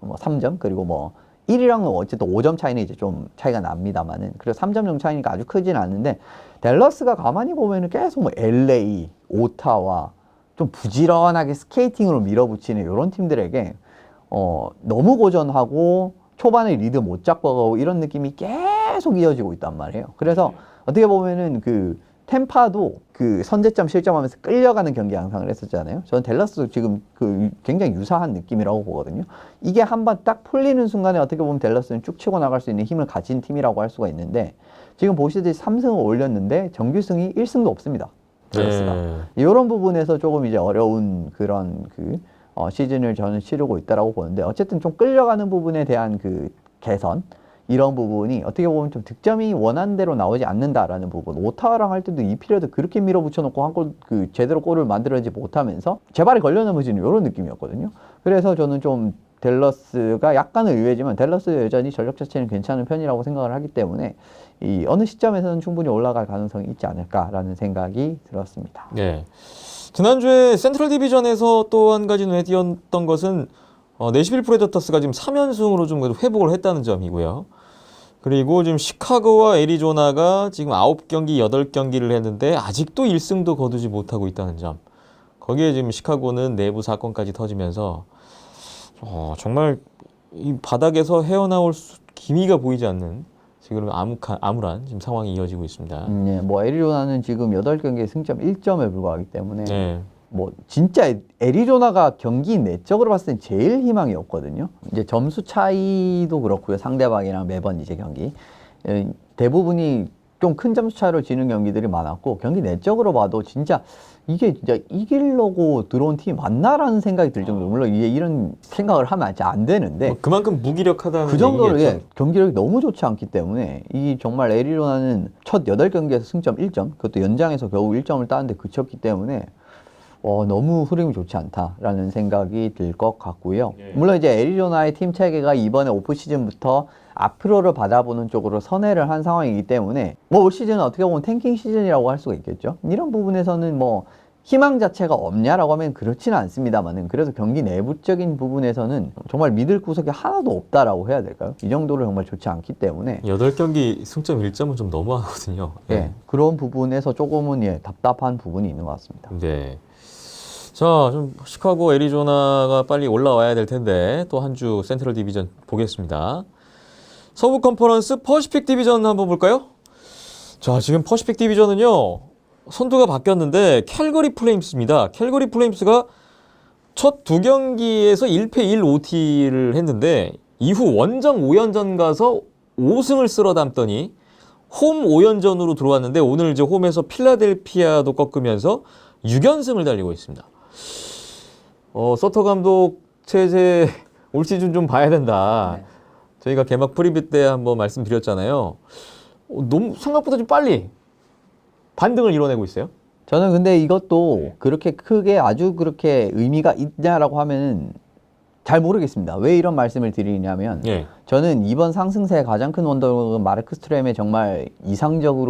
뭐 3점 그리고 뭐 1위랑은 어쨌든 5점 차이는 이제 좀 차이가 납니다만은 그래서 3점 정도 차이니까 아주 크지는 않는데 댈러스가 가만히 보면은 계속 뭐 LA, 오타와 좀 부지런하게 스케이팅으로 밀어붙이는 이런 팀들에게 너무 고전하고 초반에 리드 못 잡고 가고 이런 느낌이 계속 이어지고 있단 말이에요. 그래서 어떻게 보면은 그 템파도 그 선제점 실점하면서 끌려가는 경기 양상을 했었잖아요. 저는 댈러스도 지금 그 굉장히 유사한 느낌이라고 보거든요. 이게 한번 딱 풀리는 순간에 어떻게 보면 댈러스는 쭉 치고 나갈 수 있는 힘을 가진 팀이라고 할 수가 있는데 지금 보시듯이 3승을 올렸는데 정규승이 1승도 없습니다. 댈러스가. 이런 부분에서 조금 이제 어려운 그런 시즌을 저는 치르고 있다라고 보는데 어쨌든 좀 끌려가는 부분에 대한 그 개선 이런 부분이 어떻게 보면 좀 득점이 원한대로 나오지 않는다라는 부분. 오타와랑 할 때도 이 피리어드 그렇게 밀어붙여놓고 한 골 제대로 골을 만들어내지 못하면서 제발에 걸려 넘어지는 이런 느낌이었거든요. 그래서 저는 좀 댈러스가 약간은 의외지만 댈러스 여전히 전력 자체는 괜찮은 편이라고 생각을 하기 때문에 이 어느 시점에서는 충분히 올라갈 가능성이 있지 않을까라는 생각이 들었습니다. 네. 지난주에 센트럴 디비전에서 또 한 가지 눈에 띄었던 것은 내시빌 프레데터스가 지금 3연승으로 좀 회복을 했다는 점이고요. 그리고 지금 시카고와 애리조나가 지금 9경기, 8경기를 했는데 아직도 1승도 거두지 못하고 있다는 점. 거기에 지금 시카고는 내부 사건까지 터지면서 정말 이 바닥에서 헤어나올 기미가 보이지 않는 지금 암울한 지금 상황이 이어지고 있습니다. 네, 뭐 애리조나는 지금 8경기에 승점 1점에 불과하기 때문에 네. 뭐 진짜 애리조나가 경기 내적으로 봤을 땐 제일 희망이 없거든요. 이제 점수 차이도 그렇고요. 상대방이랑 매번 이제 경기 대부분이 좀 큰 점수 차이로 지는 경기들이 많았고 경기 내적으로 봐도 진짜 이게 진짜 이기려고 들어온 팀이 맞나라는 생각이 들 정도로 물론 이게 이런 생각을 하면 진짜 안 되는데 그만큼 무기력하다는 그 정도로 얘기겠죠? 경기력이 너무 좋지 않기 때문에 이 정말 애리조나는 첫 8경기에서 승점 1점 그것도 연장에서 겨우 1점을 따는데 그쳤기 때문에 너무 흐름이 좋지 않다라는 생각이 들 것 같고요. 물론 이제 애리조나의 팀 체계가 이번에 오프 시즌부터 앞으로를 받아보는 쪽으로 선회를 한 상황이기 때문에 뭐 올 시즌은 어떻게 보면 탱킹 시즌이라고 할 수가 있겠죠. 이런 부분에서는 뭐 희망 자체가 없냐라고 하면 그렇지는 않습니다만은 그래서 경기 내부적인 부분에서는 정말 믿을 구석이 하나도 없다라고 해야 될까요? 이 정도로 정말 좋지 않기 때문에 8경기 승점 1점은 좀 너무하거든요. 네. 그런 부분에서 조금은 답답한 부분이 있는 것 같습니다. 네. 자, 좀 시카고, 애리조나가 빨리 올라와야 될 텐데 또 한 주 센트럴 디비전 보겠습니다. 서부 컨퍼런스 퍼시픽 디비전 한번 볼까요? 자, 지금 퍼시픽 디비전은요. 선두가 바뀌었는데 캘거리 플레임스입니다. 캘거리 플레임스가 첫 2경기에서 1패 1OT를 했는데 이후 원정 5연전 가서 5승을 쓸어 담더니 홈 5연전으로 들어왔는데 오늘 이제 홈에서 필라델피아도 꺾으면서 6연승을 달리고 있습니다. 서터 감독 체제 올 시즌 좀 봐야 된다. 네. 저희가 개막 프리뷰 때 한번 말씀드렸잖아요. 너무 생각보다 좀 빨리 반등을 이뤄내고 있어요. 저는 근데 이것도 그렇게 크게 아주 그렇게 의미가 있냐라고 하면은 잘 모르겠습니다. 왜 이런 말씀을 드리냐면 저는 이번 상승세의 가장 큰 원동력은 마르크 스트렘의 정말 이상할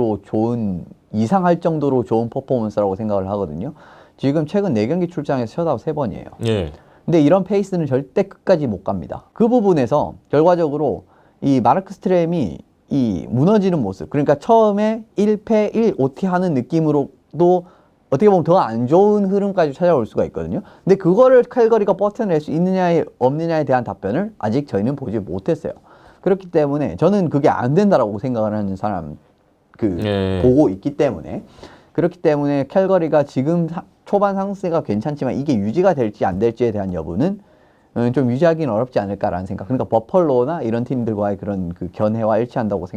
정도로 좋은 퍼포먼스라고 생각을 하거든요. 지금 최근 4경기 출장에서 셧아웃 3번이에요. 근데 이런 페이스는 절대 끝까지 못 갑니다. 그 부분에서 결과적으로 이 마르크 스트렘이 이 무너지는 모습, 그러니까 처음에 1패 1OT 하는 느낌으로도 어떻게 보면 더 안 좋은 흐름까지 찾아올 수가 있거든요. 근데 그거를 캘거리가 버텨낼 수 있느냐 없느냐에 대한 답변을 아직 저희는 보지 못했어요. 그렇기 때문에 저는 그게 안 된다라고 생각을 하는 사람 보고 있기 때문에 그렇기 때문에 캘거리가 지금 초반 상승세가 괜찮지만 이게 유지가 될지 안 될지에 대한 여부는 좀 유지하기는 어렵지 않을까라는 생각. 그러니까 버펄로나 이런 팀들과의 그런 그 견해와 일치한다고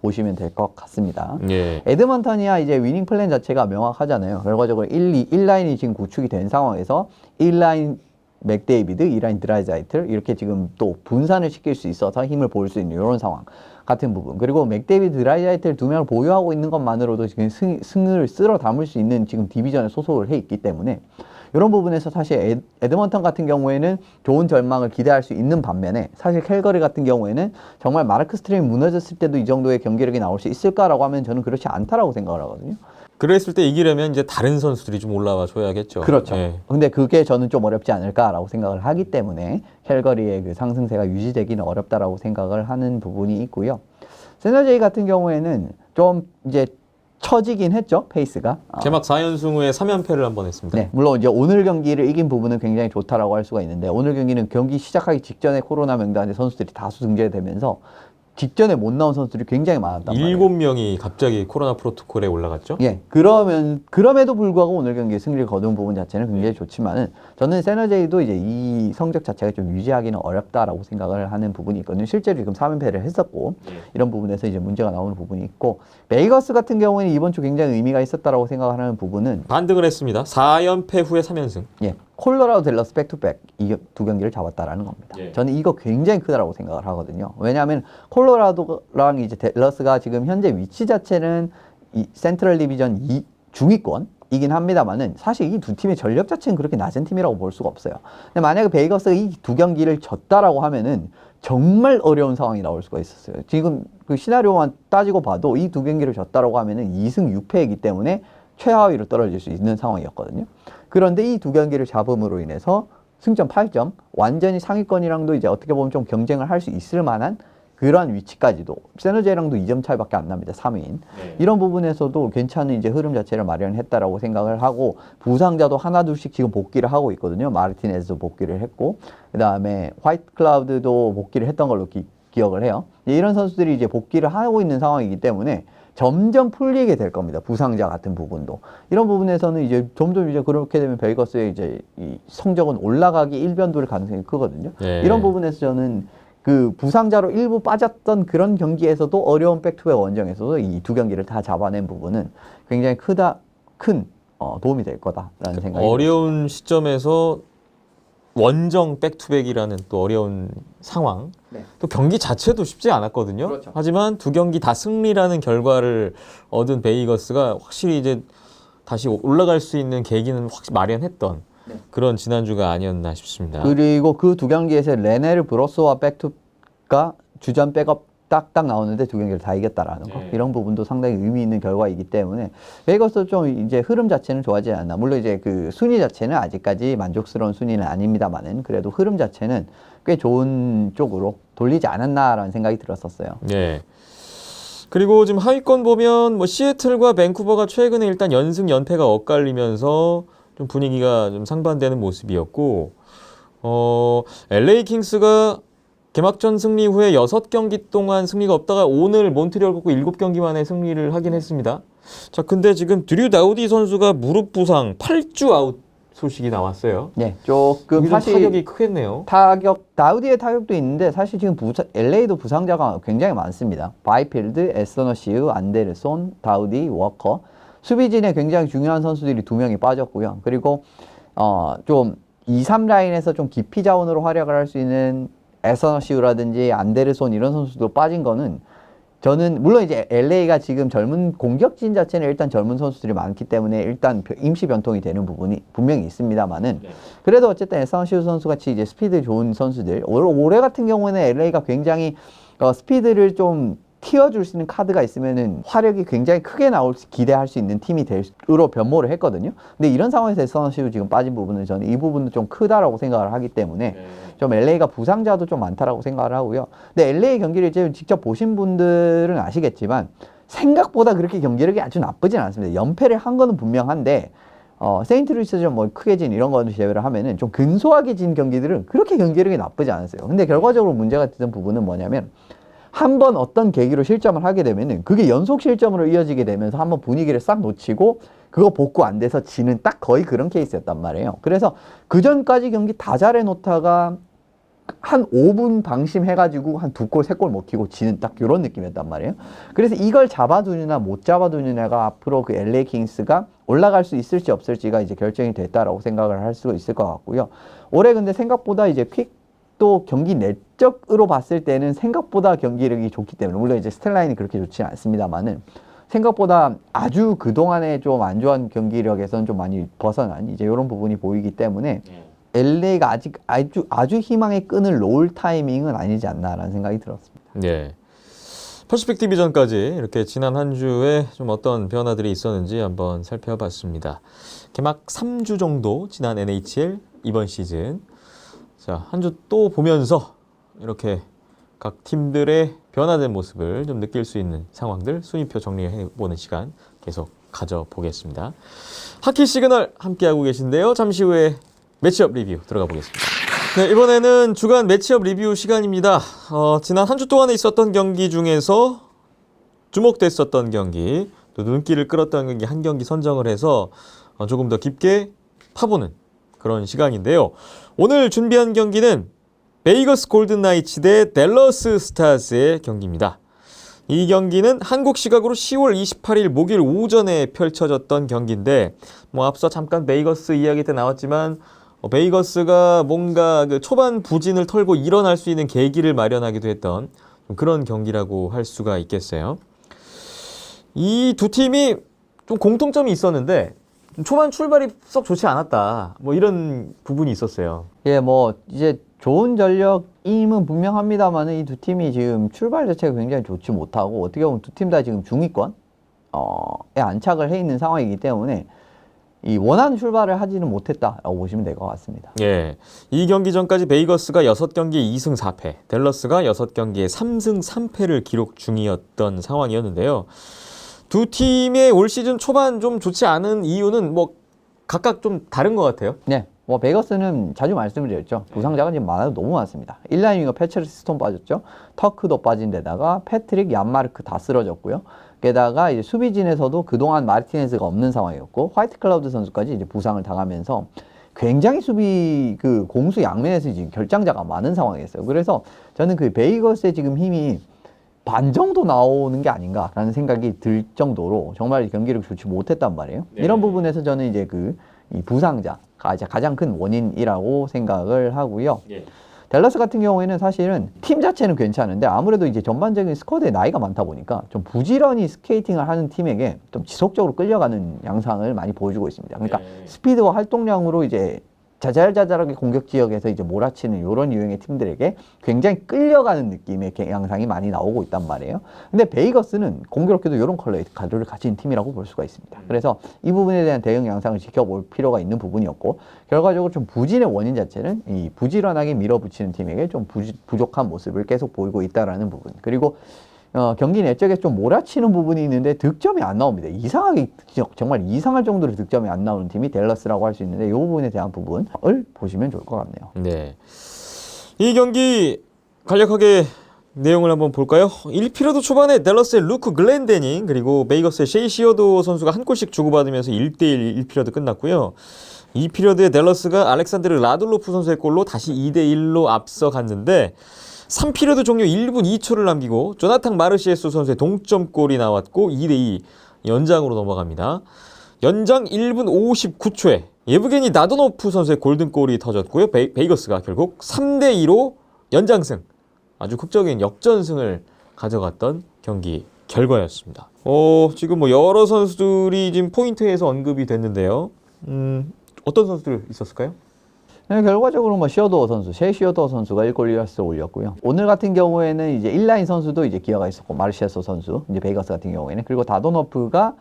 보시면 될 것 같습니다. 예. 에드먼턴이야 이제 위닝 플랜 자체가 명확하잖아요. 결과적으로 1라인이 지금 구축이 된 상황에서 1라인 맥데이비드, 2라인 드라이자이틀 이렇게 지금 또 분산을 시킬 수 있어서 힘을 보일 수 있는 이런 상황 같은 부분. 그리고 맥데이비드, 드라이자이틀 두 명을 보유하고 있는 것만으로도 지금 승을 쓸어 담을 수 있는 지금 디비전에 소속을 해 있기 때문에 이런 부분에서 사실 에드먼턴 같은 경우에는 좋은 전망을 기대할 수 있는 반면에 사실 캘거리 같은 경우에는 정말 마르크 스트레임이 무너졌을 때도 이 정도의 경기력이 나올 수 있을까라고 하면 저는 그렇지 않다라고 생각을 하거든요. 그랬을 때 이기려면 이제 다른 선수들이 좀 올라와 줘야겠죠. 그렇죠. 예. 근데 그게 저는 좀 어렵지 않을까라고 생각을 하기 때문에 캘거리의 그 상승세가 유지되기는 어렵다라고 생각을 하는 부분이 있고요. 세너제이 같은 경우에는 좀 이제 처지긴 했죠, 페이스가. 개막 4연승 후에 3연패를 한번 했습니다. 네, 물론 이제 오늘 경기를 이긴 부분은 굉장히 좋다라고 할 수가 있는데 오늘 경기는 경기 시작하기 직전에 코로나 명단에 선수들이 다수 등재되면서 직전에 못 나온 선수들이 굉장히 많았단 말이에요. 7명이 갑자기 코로나 프로토콜에 올라갔죠? 예, 그럼에도 불구하고 오늘 경기에 승리를 거둔 부분 자체는 굉장히 좋지만은 저는 세너제이도 이제 이 성적 자체가 좀 유지하기는 어렵다라고 생각을 하는 부분이 있거든요. 실제로 지금 3연패를 했었고 이런 부분에서 이제 문제가 나오는 부분이 있고 베이거스 같은 경우에는 이번 주 굉장히 의미가 있었다라고 생각하는 부분은 반등을 했습니다. 4연패 후에 3연승. 예, 콜로라도 댈러스 백투백 이 두 경기를 잡았다라는 겁니다. 예. 저는 이거 굉장히 크다라고 생각을 하거든요. 왜냐하면 콜로라도랑 이제 댈러스가 지금 현재 위치 자체는 이 센트럴 디비전 2 중위권이긴 합니다만은 사실 이 두 팀의 전력 자체는 그렇게 낮은 팀이라고 볼 수가 없어요. 근데 만약에 베이거스가 이 두 경기를 졌다라고 하면은 정말 어려운 상황이 나올 수가 있었어요. 지금 그 시나리오만 따지고 봐도 이 두 경기를 졌다라고 하면은 2승 6패이기 때문에 최하위로 떨어질 수 있는 상황이었거든요. 그런데 이 두 경기를 잡음으로 인해서 승점 8점, 완전히 상위권이랑도 이제 어떻게 보면 좀 경쟁을 할 수 있을 만한 그러한 위치까지도 세너제이랑도 2점 차이밖에 안 납니다. 3위인. 네. 이런 부분에서도 괜찮은 이제 흐름 자체를 마련했다라고 생각을 하고 부상자도 하나 둘씩 지금 복귀를 하고 있거든요. 마르티네즈도 복귀를 했고 그다음에 화이트 클라우드도 복귀를 했던 걸로 기억을 해요. 이런 선수들이 이제 복귀를 하고 있는 상황이기 때문에 점점 풀리게 될 겁니다. 부상자 같은 부분도. 이런 부분에서는 이제 점점 이제 그렇게 되면 베이거스의 이제 이 성적은 올라가기 일변도일 가능성이 크거든요. 네. 이런 부분에서 저는 그 부상자로 일부 빠졌던 그런 경기에서도 어려운 백투백 원정에서도 이 두 경기를 다 잡아낸 부분은 굉장히 큰 도움이 될 거다라는 생각이 어려운 시점에서 원정 백투백이라는 또 어려운 상황. 네. 또 경기 자체도 쉽지 않았거든요. 그렇죠. 하지만 두 경기 다 승리라는 결과를 얻은 베이거스가 확실히 이제 다시 올라갈 수 있는 계기는 확실히 마련했던 네. 그런 지난주가 아니었나 싶습니다. 그리고 그 두 경기에서 레네르 브로스와 백투가 주전 백업 딱딱 나오는데 두 경기를 다 이겼다라는 거. 네. 이런 부분도 상당히 의미 있는 결과이기 때문에 베이거스 좀 이제 흐름 자체는 좋아지지 않나. 물론 이제 그 순위 자체는 아직까지 만족스러운 순위는 아닙니다만은 그래도 흐름 자체는 꽤 좋은 쪽으로 돌리지 않았나라는 생각이 들었었어요. 네. 그리고 지금 하위권 보면 뭐 시애틀과 밴쿠버가 최근에 일단 연승 연패가 엇갈리면서 좀 분위기가 좀 상반되는 모습이었고, LA 킹스가 개막전 승리 후에 6경기 동안 승리가 없다가 오늘 몬트리올 꺾고 7경기 만에 승리를 하긴 했습니다. 자, 근데 지금 드류 다우디 선수가 무릎 부상 8주 아웃 소식이 나왔어요. 네, 조금 이게 좀 사실 타격이 크겠네요. 다우디의 타격도 있는데 사실 지금 LA도 부상자가 굉장히 많습니다. 바이필드, 에스터너시우, 안데르손, 다우디, 워커. 수비진에 굉장히 중요한 선수들이 2명이 빠졌고요. 그리고 좀 2, 3라인에서 좀 깊이 자원으로 활약을 할 수 있는 에스터너시우라든지 안데르손 이런 선수도 빠진 거는 저는 물론 이제 LA가 지금 젊은 공격진 자체는 일단 젊은 선수들이 많기 때문에 일단 임시 변통이 되는 부분이 분명히 있습니다만은 그래도 어쨌든 에스터너시우 선수 같이 이제 스피드 좋은 선수들 올해 같은 경우에는 LA가 굉장히 스피드를 좀 튀어줄 수 있는 카드가 있으면은 화력이 굉장히 크게 기대할 수 있는 팀이 으로 변모를 했거든요. 근데 이런 상황에서 에스터너시우 지금 빠진 부분은 저는 이 부분도 좀 크다라고 생각을 하기 때문에 좀 LA가 부상자도 좀 많다라고 생각을 하고요. 근데 LA 경기를 이제 직접 보신 분들은 아시겠지만 생각보다 그렇게 경기력이 아주 나쁘진 않습니다. 연패를 한 거는 분명한데 세인트루이스전 뭐 크게 진 이런 거는 제외를 하면은 좀 근소하게 진 경기들은 그렇게 경기력이 나쁘지 않았어요. 근데 결과적으로 문제가 되는 부분은 뭐냐면 한 번 어떤 계기로 실점을 하게 되면은 그게 연속 실점으로 이어지게 되면서 한번 분위기를 싹 놓치고 그거 복구 안 돼서 지는 딱 거의 그런 케이스였단 말이에요. 그래서 그 전까지 경기 다 잘해놓다가 한 5분 방심해가지고 한 2골, 3골 먹히고 지는 딱 이런 느낌이었단 말이에요. 그래서 이걸 잡아두느냐 못 잡아두느냐가 앞으로 그 LA 킹스가 올라갈 수 있을지 없을지가 이제 결정이 됐다라고 생각을 할 수가 있을 것 같고요. 올해 근데 생각보다 이제 퀵도 경기 내적으로 봤을 때는 생각보다 경기력이 좋기 때문에, 물론 이제 스탯라인이 그렇게 좋지는 않습니다만은 생각보다 아주 그동안에 좀 안 좋은 경기력에서는 좀 많이 벗어난 이제 이런 부분이 보이기 때문에 LA가 아직 아주 희망의 끈을 놓을 타이밍은 아니지 않나라는 생각이 들었습니다. 네. 퍼시픽 디비전까지 이렇게 지난 한 주에 좀 어떤 변화들이 있었는지 한번 살펴봤습니다. 개막 3주 정도 지난 NHL 이번 시즌. 자, 한 주 또 보면서 이렇게 각 팀들의 변화된 모습을 좀 느낄 수 있는 상황들 순위표 정리해보는 시간 계속 가져보겠습니다. 하키 시그널 함께하고 계신데요. 잠시 후에 매치업 리뷰 들어가 보겠습니다. 네, 이번에는 주간 매치업 리뷰 시간입니다. 지난 한 주 동안에 있었던 경기 중에서 주목됐었던 경기, 또 눈길을 끌었던 경기 한 경기 선정을 해서 조금 더 깊게 파보는 그런 시간인데요. 오늘 준비한 경기는 베이거스 골든 나이츠 대 댈러스 스타즈의 경기입니다. 이 경기는 한국 시각으로 10월 28일 목요일 오전에 펼쳐졌던 경기인데, 앞서 잠깐 베이거스 이야기 때 나왔지만 베이거스가 뭔가 그 초반 부진을 털고 일어날 수 있는 계기를 마련하기도 했던 그런 경기라고 할 수가 있겠어요. 이 두 팀이 좀 공통점이 있었는데 초반 출발이 썩 좋지 않았다, 이런 부분이 있었어요. 예, 이제 좋은 전력임은 분명합니다만 이 두 팀이 지금 출발 자체가 굉장히 좋지 못하고, 어떻게 보면 두 팀 다 지금 중위권에 안착을 해 있는 상황이기 때문에 이 원하는 출발을 하지는 못했다라고 보시면 될 것 같습니다. 예, 이 경기 전까지 베이거스가 6경기에 2승 4패, 댈러스가 6경기에 3승 3패를 기록 중이었던 상황이었는데요. 두 팀의 올 시즌 초반 좀 좋지 않은 이유는 각각 좀 다른 것 같아요. 네, 베이거스는 자주 말씀을 드렸죠. 부상자가 지금 많아도 너무 많습니다. 1라인 윙어 패트리스 스톤 빠졌죠. 터크도 빠진 데다가 패트릭, 얀마르크 다 쓰러졌고요. 게다가 이제 수비진에서도 그동안 마르티네즈가 없는 상황이었고, 화이트 클라우드 선수까지 이제 부상을 당하면서 굉장히 수비 그 공수 양면에서 지금 결장자가 많은 상황이었어요. 그래서 저는 그 베이거스의 지금 힘이 반 정도 나오는 게 아닌가라는 생각이 들 정도로 정말 경기를 좋지 못했단 말이에요. 네. 이런 부분에서 저는 이제 이 부상자가 이제 가장 큰 원인이라고 생각을 하고요. 네. 댈러스 같은 경우에는 사실은 팀 자체는 괜찮은데 아무래도 이제 전반적인 스쿼드에 나이가 많다 보니까 좀 부지런히 스케이팅을 하는 팀에게 좀 지속적으로 끌려가는 양상을 많이 보여주고 있습니다. 그러니까 스피드와 활동량으로 이제 자잘자잘하게 공격 지역에서 이제 몰아치는 이런 유형의 팀들에게 굉장히 끌려가는 느낌의 양상이 많이 나오고 있단 말이에요. 근데 베이거스는 공교롭게도 이런 컬러의 가드를 가진 팀이라고 볼 수가 있습니다. 그래서 이 부분에 대한 대응 양상을 지켜볼 필요가 있는 부분이었고, 결과적으로 좀 부진의 원인 자체는 이 부지런하게 밀어붙이는 팀에게 좀 부족한 모습을 계속 보이고 있다라는 부분. 그리고 경기 내적에 좀 몰아치는 부분이 있는데 득점이 안 나옵니다. 이상하게, 정말 이상할 정도로 득점이 안 나오는 팀이 댈러스라고 할 수 있는데, 이 부분에 대한 부분을 보시면 좋을 것 같네요. 네, 이 경기 간략하게 내용을 한번 볼까요? 1피리어드 초반에 댈러스의 루크 글렌데닝 그리고 베이거스의 셰이 시어도 선수가 한 골씩 주고받으면서 1대1 1피리어드 끝났고요. 2피리어드에 댈러스가 알렉산드르 라둘로프 선수의 골로 다시 2대1로 앞서갔는데, 3피리어드 종료 1분 2초를 남기고 조나탄 마르시에스 선수의 동점골이 나왔고 2대2 연장으로 넘어갑니다. 연장 1분 59초에 예브게니 나도노프 선수의 골든골이 터졌고요. 베이거스가 결국 3대2로 연장승, 아주 극적인 역전승을 가져갔던 경기 결과였습니다. 지금 여러 선수들이 지금 포인트에서 언급이 됐는데요. 어떤 선수들 있었을까요? 네, 결과적으로 시어도어 선수, 셰이 시어도어 선수가 1골 1어시스트 올렸고요. 오늘 같은 경우에는 이제 1라인 선수도 이제 기여가 있었고, 마르시에소 선수, 이제 베이거스 같은 경우에는, 그리고 다도노프가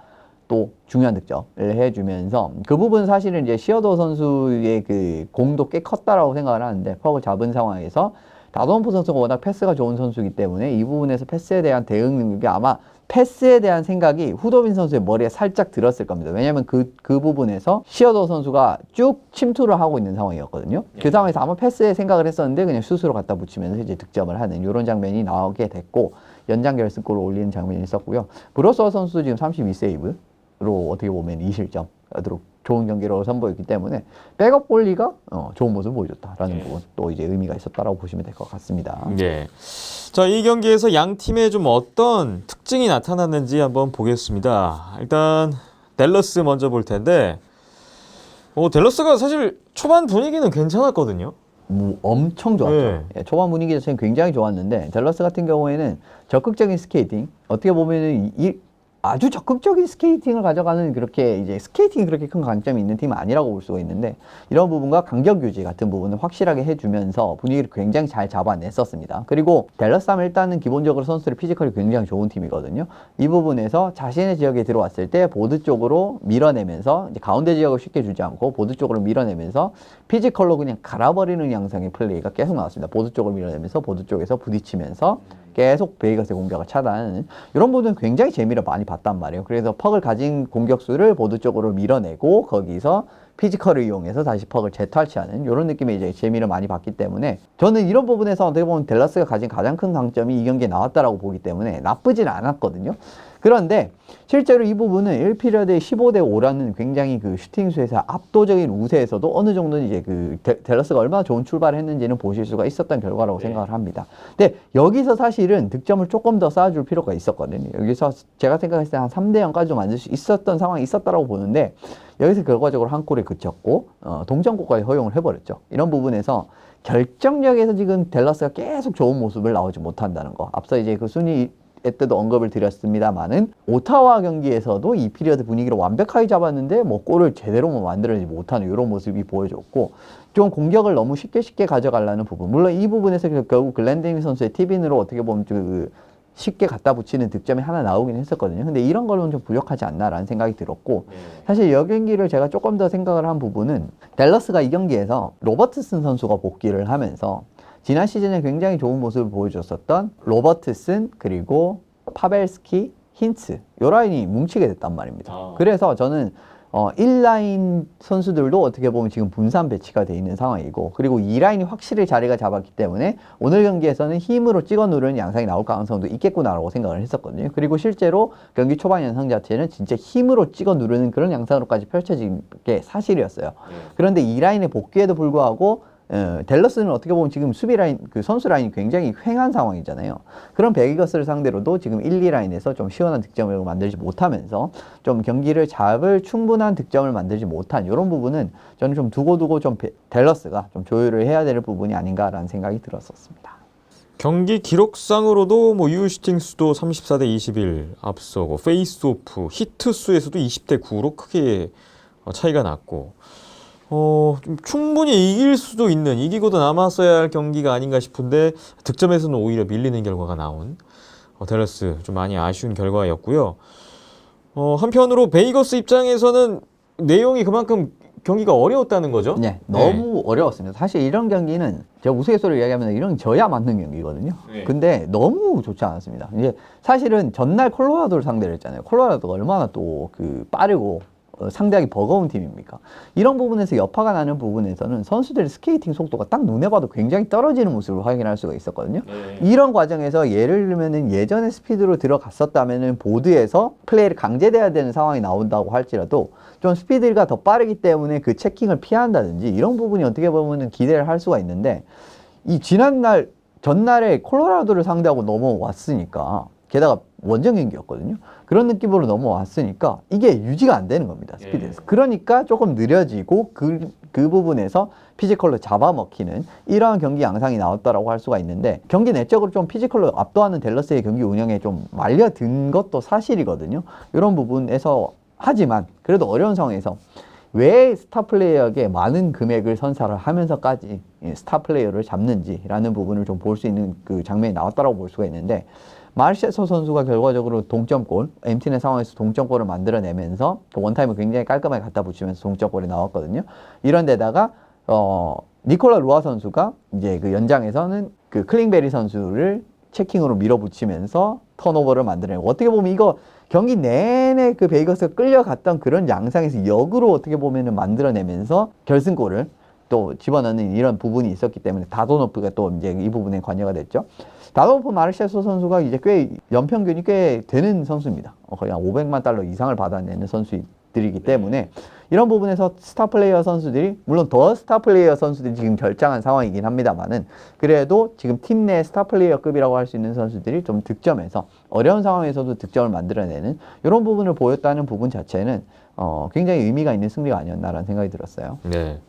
또 중요한 득점을 해주면서, 그 부분 사실은 이제 시어도어 선수의 그 공도 꽤 컸다라고 생각을 하는데, 퍽을 잡은 상황에서 다도노프 선수가 워낙 패스가 좋은 선수이기 때문에 이 부분에서 패스에 대한 대응 능력이, 아마 패스에 대한 생각이 후도빈 선수의 머리에 살짝 들었을 겁니다. 왜냐하면 그 부분에서 시어도 선수가 쭉 침투를 하고 있는 상황이었거든요. 그 상황에서 아마 패스에 생각을 했었는데 그냥 슛으로 갖다 붙이면서 이제 득점을 하는 이런 장면이 나오게 됐고, 연장 결승골을 올리는 장면이 있었고요. 브로서 선수도 지금 32세이브로 어떻게 보면 2실점 좋은 경기로 선보였기 때문에 백업 골리가 좋은 모습을 보여줬다라는 부분 또 이제 의미가 있었다라고 보시면 될 것 같습니다. 예. 자, 이 경기에서 양 팀의 좀 어떤 특징이 나타났는지 한번 보겠습니다. 일단 댈러스 먼저 볼 텐데, 댈러스가 사실 초반 분위기는 괜찮았거든요. 엄청 좋았죠. 네. 예, 초반 분위기 자체는 굉장히 좋았는데 댈러스 같은 경우에는 적극적인 스케이팅, 어떻게 보면은 아주 적극적인 스케이팅을 가져가는 그렇게 이제 스케이팅이 그렇게 큰 강점이 있는 팀은 아니라고 볼 수가 있는데 이런 부분과 간격 유지 같은 부분을 확실하게 해주면서 분위기를 굉장히 잘 잡아냈었습니다. 그리고 댈러스 하면 일단은 기본적으로 선수들의 피지컬이 굉장히 좋은 팀이거든요. 이 부분에서 자신의 지역에 들어왔을 때 보드 쪽으로 밀어내면서 이제 가운데 지역을 쉽게 주지 않고 보드 쪽으로 밀어내면서 피지컬로 그냥 갈아버리는 양상의 플레이가 계속 나왔습니다. 보드 쪽을 밀어내면서 보드 쪽에서 부딪히면서 계속 베이거스의 공격을 차단하는 이런 부분은 굉장히 재미를 많이 봤단 말이에요. 그래서 퍽을 가진 공격수를 보드 쪽으로 밀어내고 거기서 피지컬을 이용해서 다시 퍽을 재탈취하는 이런 느낌의 이제 재미를 많이 봤기 때문에 저는 이런 부분에서 어떻게 보면 댈러스가 가진 가장 큰 강점이 이 경기에 나왔다라고 보기 때문에 나쁘진 않았거든요. 그런데 실제로 이 부분은 1피리어드에 15대 5라는 굉장히 그 슈팅 수에서 압도적인 우세에서도 어느 정도는 이제 그 댈러스가 얼마나 좋은 출발을 했는지는 보실 수가 있었던 결과라고 생각을 합니다. 근데 여기서 사실은 득점을 조금 더 쌓아줄 필요가 있었거든요. 여기서 제가 생각했을 때 한 3대 0까지도 만들 수 있었던 상황이 있었다라고 보는데 여기서 결과적으로 한 골에 그쳤고 동점골까지 허용을 해버렸죠. 이런 부분에서 결정력에서 지금 댈러스가 계속 좋은 모습을 나오지 못한다는 거. 앞서 이제 그 순위 때도 언급을 드렸습니다만은 오타와 경기에서도 이 피리어드 분위기를 완벽하게 잡았는데 뭐 골을 제대로 만들어내지 못하는 이런 모습이 보여줬고 좀 공격을 너무 쉽게 가져가려는 부분 물론 이 부분에서 결국 글렌 데이비스 선수의 팁인으로 어떻게 보면 그 쉽게 갖다 붙이는 득점이 하나 나오긴 했었거든요. 근데 이런 걸로는 좀 부족하지 않나라는 생각이 들었고 사실 이 경기를 제가 조금 더 생각을 한 부분은 댈러스가 이 경기에서 로버트슨 선수가 복귀를 하면서 지난 시즌에 굉장히 좋은 모습을 보여줬었던 로버트슨 그리고 파벨스키, 힌츠 요 라인이 뭉치게 됐단 말입니다. 그래서 저는 1라인 선수들도 어떻게 보면 지금 분산 배치가 돼 있는 상황이고 그리고 2라인이 확실히 자리가 잡았기 때문에 오늘 경기에서는 힘으로 찍어 누르는 양상이 나올 가능성도 있겠구나라고 생각을 했었거든요. 그리고 실제로 경기 초반 양상 자체는 진짜 힘으로 찍어 누르는 그런 양상으로까지 펼쳐진 게 사실이었어요. 그런데 2라인의 복귀에도 불구하고 댈러스는 어떻게 보면 지금 수비 라인, 그 선수 라인이 굉장히 횡한 상황이잖아요. 그런 베이거스를 상대로도 지금 1, 2라인에서 좀 시원한 득점을 만들지 못하면서 좀 경기를 잡을 충분한 득점을 만들지 못한 이런 부분은 저는 좀 두고두고 좀 댈러스가 좀 조율을 해야 될 부분이 아닌가라는 생각이 들었었습니다. 경기 기록상으로도 뭐 유효 슈팅 수도 34대 21 앞서고 페이스 오프, 히트 수에서도 20대 9로 크게 차이가 났고 좀 충분히 이길 수도 있는, 이기고도 남았어야 할 경기가 아닌가 싶은데 득점에서는 오히려 밀리는 결과가 나온 댈러스 좀 많이 아쉬운 결과였고요. 한편으로 베이거스 입장에서는 내용이 그만큼 경기가 어려웠다는 거죠? 네, 너무 어려웠습니다. 사실 이런 경기는 제가 우스갯소리를 이야기하면 이런 져야 맞는 경기거든요. 근데 너무 좋지 않았습니다. 이제 사실은 전날 콜로라도를 상대를 했잖아요. 콜로라도가 얼마나 또 그 빠르고 상대하기 버거운 팀입니까? 이런 부분에서 여파가 나는 부분에서는 선수들의 스케이팅 속도가 딱 눈에 봐도 굉장히 떨어지는 모습을 확인할 수가 있었거든요. 이런 과정에서 예를 들면은 예전에 스피드로 들어갔었다면은 보드에서 플레이를 강제돼야 되는 상황이 나온다고 할지라도 좀 스피드가 더 빠르기 때문에 그 체킹을 피한다든지 이런 부분이 어떻게 보면은 기대를 할 수가 있는데 이 지난날 전날에 콜로라도를 상대하고 넘어왔으니까 게다가 원정 경기였거든요. 그런 느낌으로 넘어왔으니까 이게 유지가 안 되는 겁니다. 스피드에서. 그러니까 조금 느려지고 그 부분에서 피지컬로 잡아먹히는 이러한 경기 양상이 나왔다라고 할 수가 있는데 경기 내적으로 좀 피지컬로 압도하는 댈러스의 경기 운영에 좀 말려든 것도 사실이거든요. 이런 부분에서 하지만 그래도 어려운 상황에서 왜 스타 플레이어에게 많은 금액을 선사를 하면서까지 스타 플레이어를 잡는지라는 부분을 좀 볼 수 있는 그 장면이 나왔다라고 볼 수가 있는데 마르셰소 선수가 결과적으로 동점골, 엠티넷 상황에서 동점골을 만들어내면서 원타임을 굉장히 깔끔하게 갖다 붙이면서 동점골이 나왔거든요. 이런 데다가 니콜라 루아 선수가 이제 그 연장에서는 그 클링베리 선수를 체킹으로 밀어붙이면서 턴오버를 만들어내고 어떻게 보면 이거 경기 내내 그 베이거스가 끌려갔던 그런 양상에서 역으로 어떻게 보면은 만들어내면서 결승골을 또 집어넣는 이런 부분이 있었기 때문에 다도노프가 또 이제 이 부분에 관여가 됐죠. 다도프 마르셰소 선수가 이제 꽤 연평균이 꽤 되는 선수입니다. 거의 한 500만 달러 이상을 받아내는 선수들이기 때문에 이런 부분에서 스타 플레이어 선수들이 물론 더 스타 플레이어 선수들이 지금 결장한 상황이긴 합니다만은 그래도 지금 팀 내 스타 플레이어급이라고 할 수 있는 선수들이 좀 득점해서 어려운 상황에서도 득점을 만들어내는 이런 부분을 보였다는 부분 자체는 굉장히 의미가 있는 승리가 아니었나라는 생각이 들었어요. 네.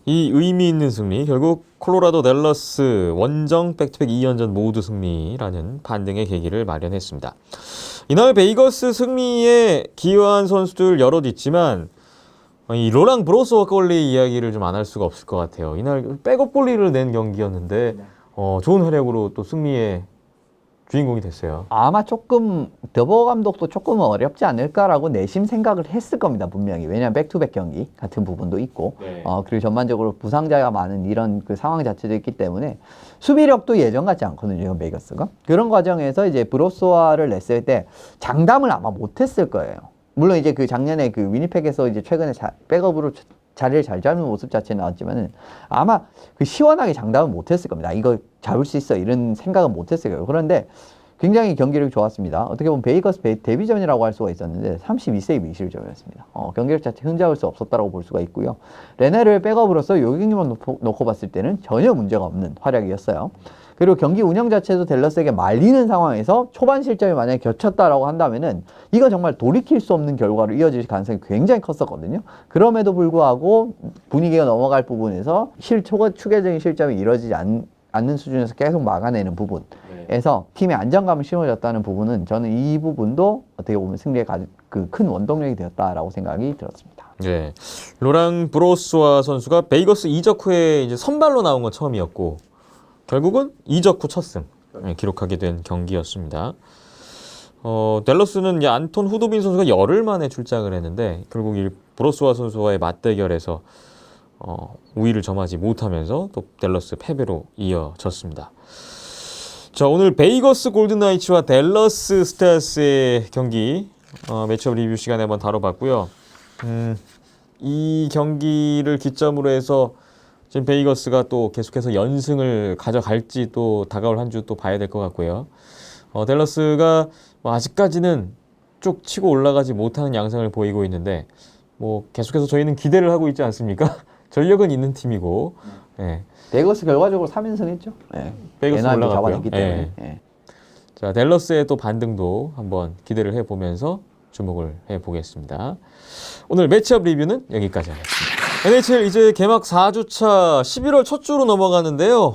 이 의미 있는 승리, 결국 콜로라도 댈러스 원정 백투백 2연전 모두 승리라는 반등의 계기를 마련했습니다. 이날 베이거스 승리에 기여한 선수들 여럿 있지만 이 로랑 브로스와 골리 이야기를 좀 안 할 수가 없을 것 같아요. 이날 백업 골리를 낸 경기였는데 좋은 활약으로 또 승리의 주인공이 됐어요. 아마 조금 더버 감독도 조금 어렵지 않을까라고 내심 생각을 했을 겁니다. 분명히. 왜냐하면 백투백 경기 같은 부분도 있고 그리고 전반적으로 부상자가 많은 이런 그 상황 자체도 있기 때문에 수비력도 예전 같지 않거든요. 지금 베이거스가. 그런 과정에서 이제 브로소아를 냈을 때 장담을 아마 못했을 거예요. 물론 이제 그 작년에 그 위니펙에서 이제 최근에 백업으로 자리를 잘 잡는 모습 자체는 나왔지만은 아마 그 시원하게 장담은 못했을 겁니다. 이거 잡을 수 있어 이런 생각은 못했을 거예요. 그런데 굉장히 경기력이 좋았습니다. 어떻게 보면 베이거스 데뷔전이라고 할 수가 있었는데 32세이브 21점이었습니다. 경기력 자체 흠잡을 수 없었다고 볼 수가 있고요. 레네를 백업으로서 요 경기만 놓고 봤을 때는 전혀 문제가 없는 활약이었어요. 그리고 경기 운영 자체도 댈러스에게 말리는 상황에서 초반 실점이 만약에 겹쳤다라고 한다면은 이거 정말 돌이킬 수 없는 결과로 이어질 가능성이 굉장히 컸었거든요. 그럼에도 불구하고 분위기가 넘어갈 부분에서 추가적인 실점이 이루어지지 않는 수준에서 계속 막아내는 부분에서 팀의 안정감을 심어줬다는 부분은 저는 이 부분도 어떻게 보면 승리의 그 큰 원동력이 되었다라고 생각이 들었습니다. 네, 로랑 브로스와 선수가 베이거스 이적 후에 이제 선발로 나온 건 처음이었고 결국은 이적 후 첫 승 기록하게 된 경기였습니다. 댈러스는 이제 안톤 후드빈 선수가 열흘 만에 출장을 했는데 결국 이 브로스와 선수와의 맞대결에서 우위를 점하지 못하면서 또 댈러스 패배로 이어졌습니다. 자, 오늘 베이거스 골든나이츠와 댈러스 스타스의 경기 매치업 리뷰 시간에 한번 다뤄봤고요. 이 경기를 기점으로 해서 지금 베이거스가 또 계속해서 연승을 가져갈지 또 다가올 한 주 또 봐야 될 것 같고요. 댈러스가 아직까지는 쭉 치고 올라가지 못하는 양상을 보이고 있는데 계속해서 저희는 기대를 하고 있지 않습니까? 전력은 있는 팀이고. 네. 베이거스 결과적으로 3연승 했죠. 네. 베이거스 올라갔고요. 때문에. 네. 자, 댈러스의 또 반등도 한번 기대를 해보면서 주목을 해보겠습니다. 오늘 매치업 리뷰는 여기까지 하겠습니다. NHL 이제 개막 4주차 11월 첫 주로 넘어가는데요.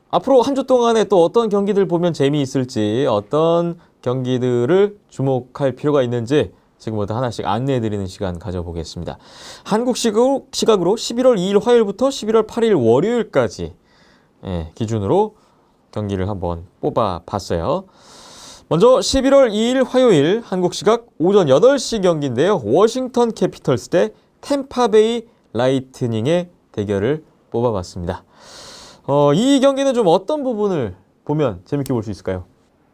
앞으로 한 주 동안에 또 어떤 경기들 보면 재미있을지 어떤 경기들을 주목할 필요가 있는지 지금부터 하나씩 안내해드리는 시간 가져보겠습니다. 한국 시각으로 11월 2일 화요일부터 11월 8일 월요일까지 기준으로 경기를 한번 뽑아봤어요. 먼저 11월 2일 화요일 한국 시각 오전 8시 경기인데요. 워싱턴 캐피털스 대 템파베이 라이트닝의 대결을 뽑아봤습니다. 이 경기는 좀 어떤 부분을 보면 재밌게 볼 수 있을까요?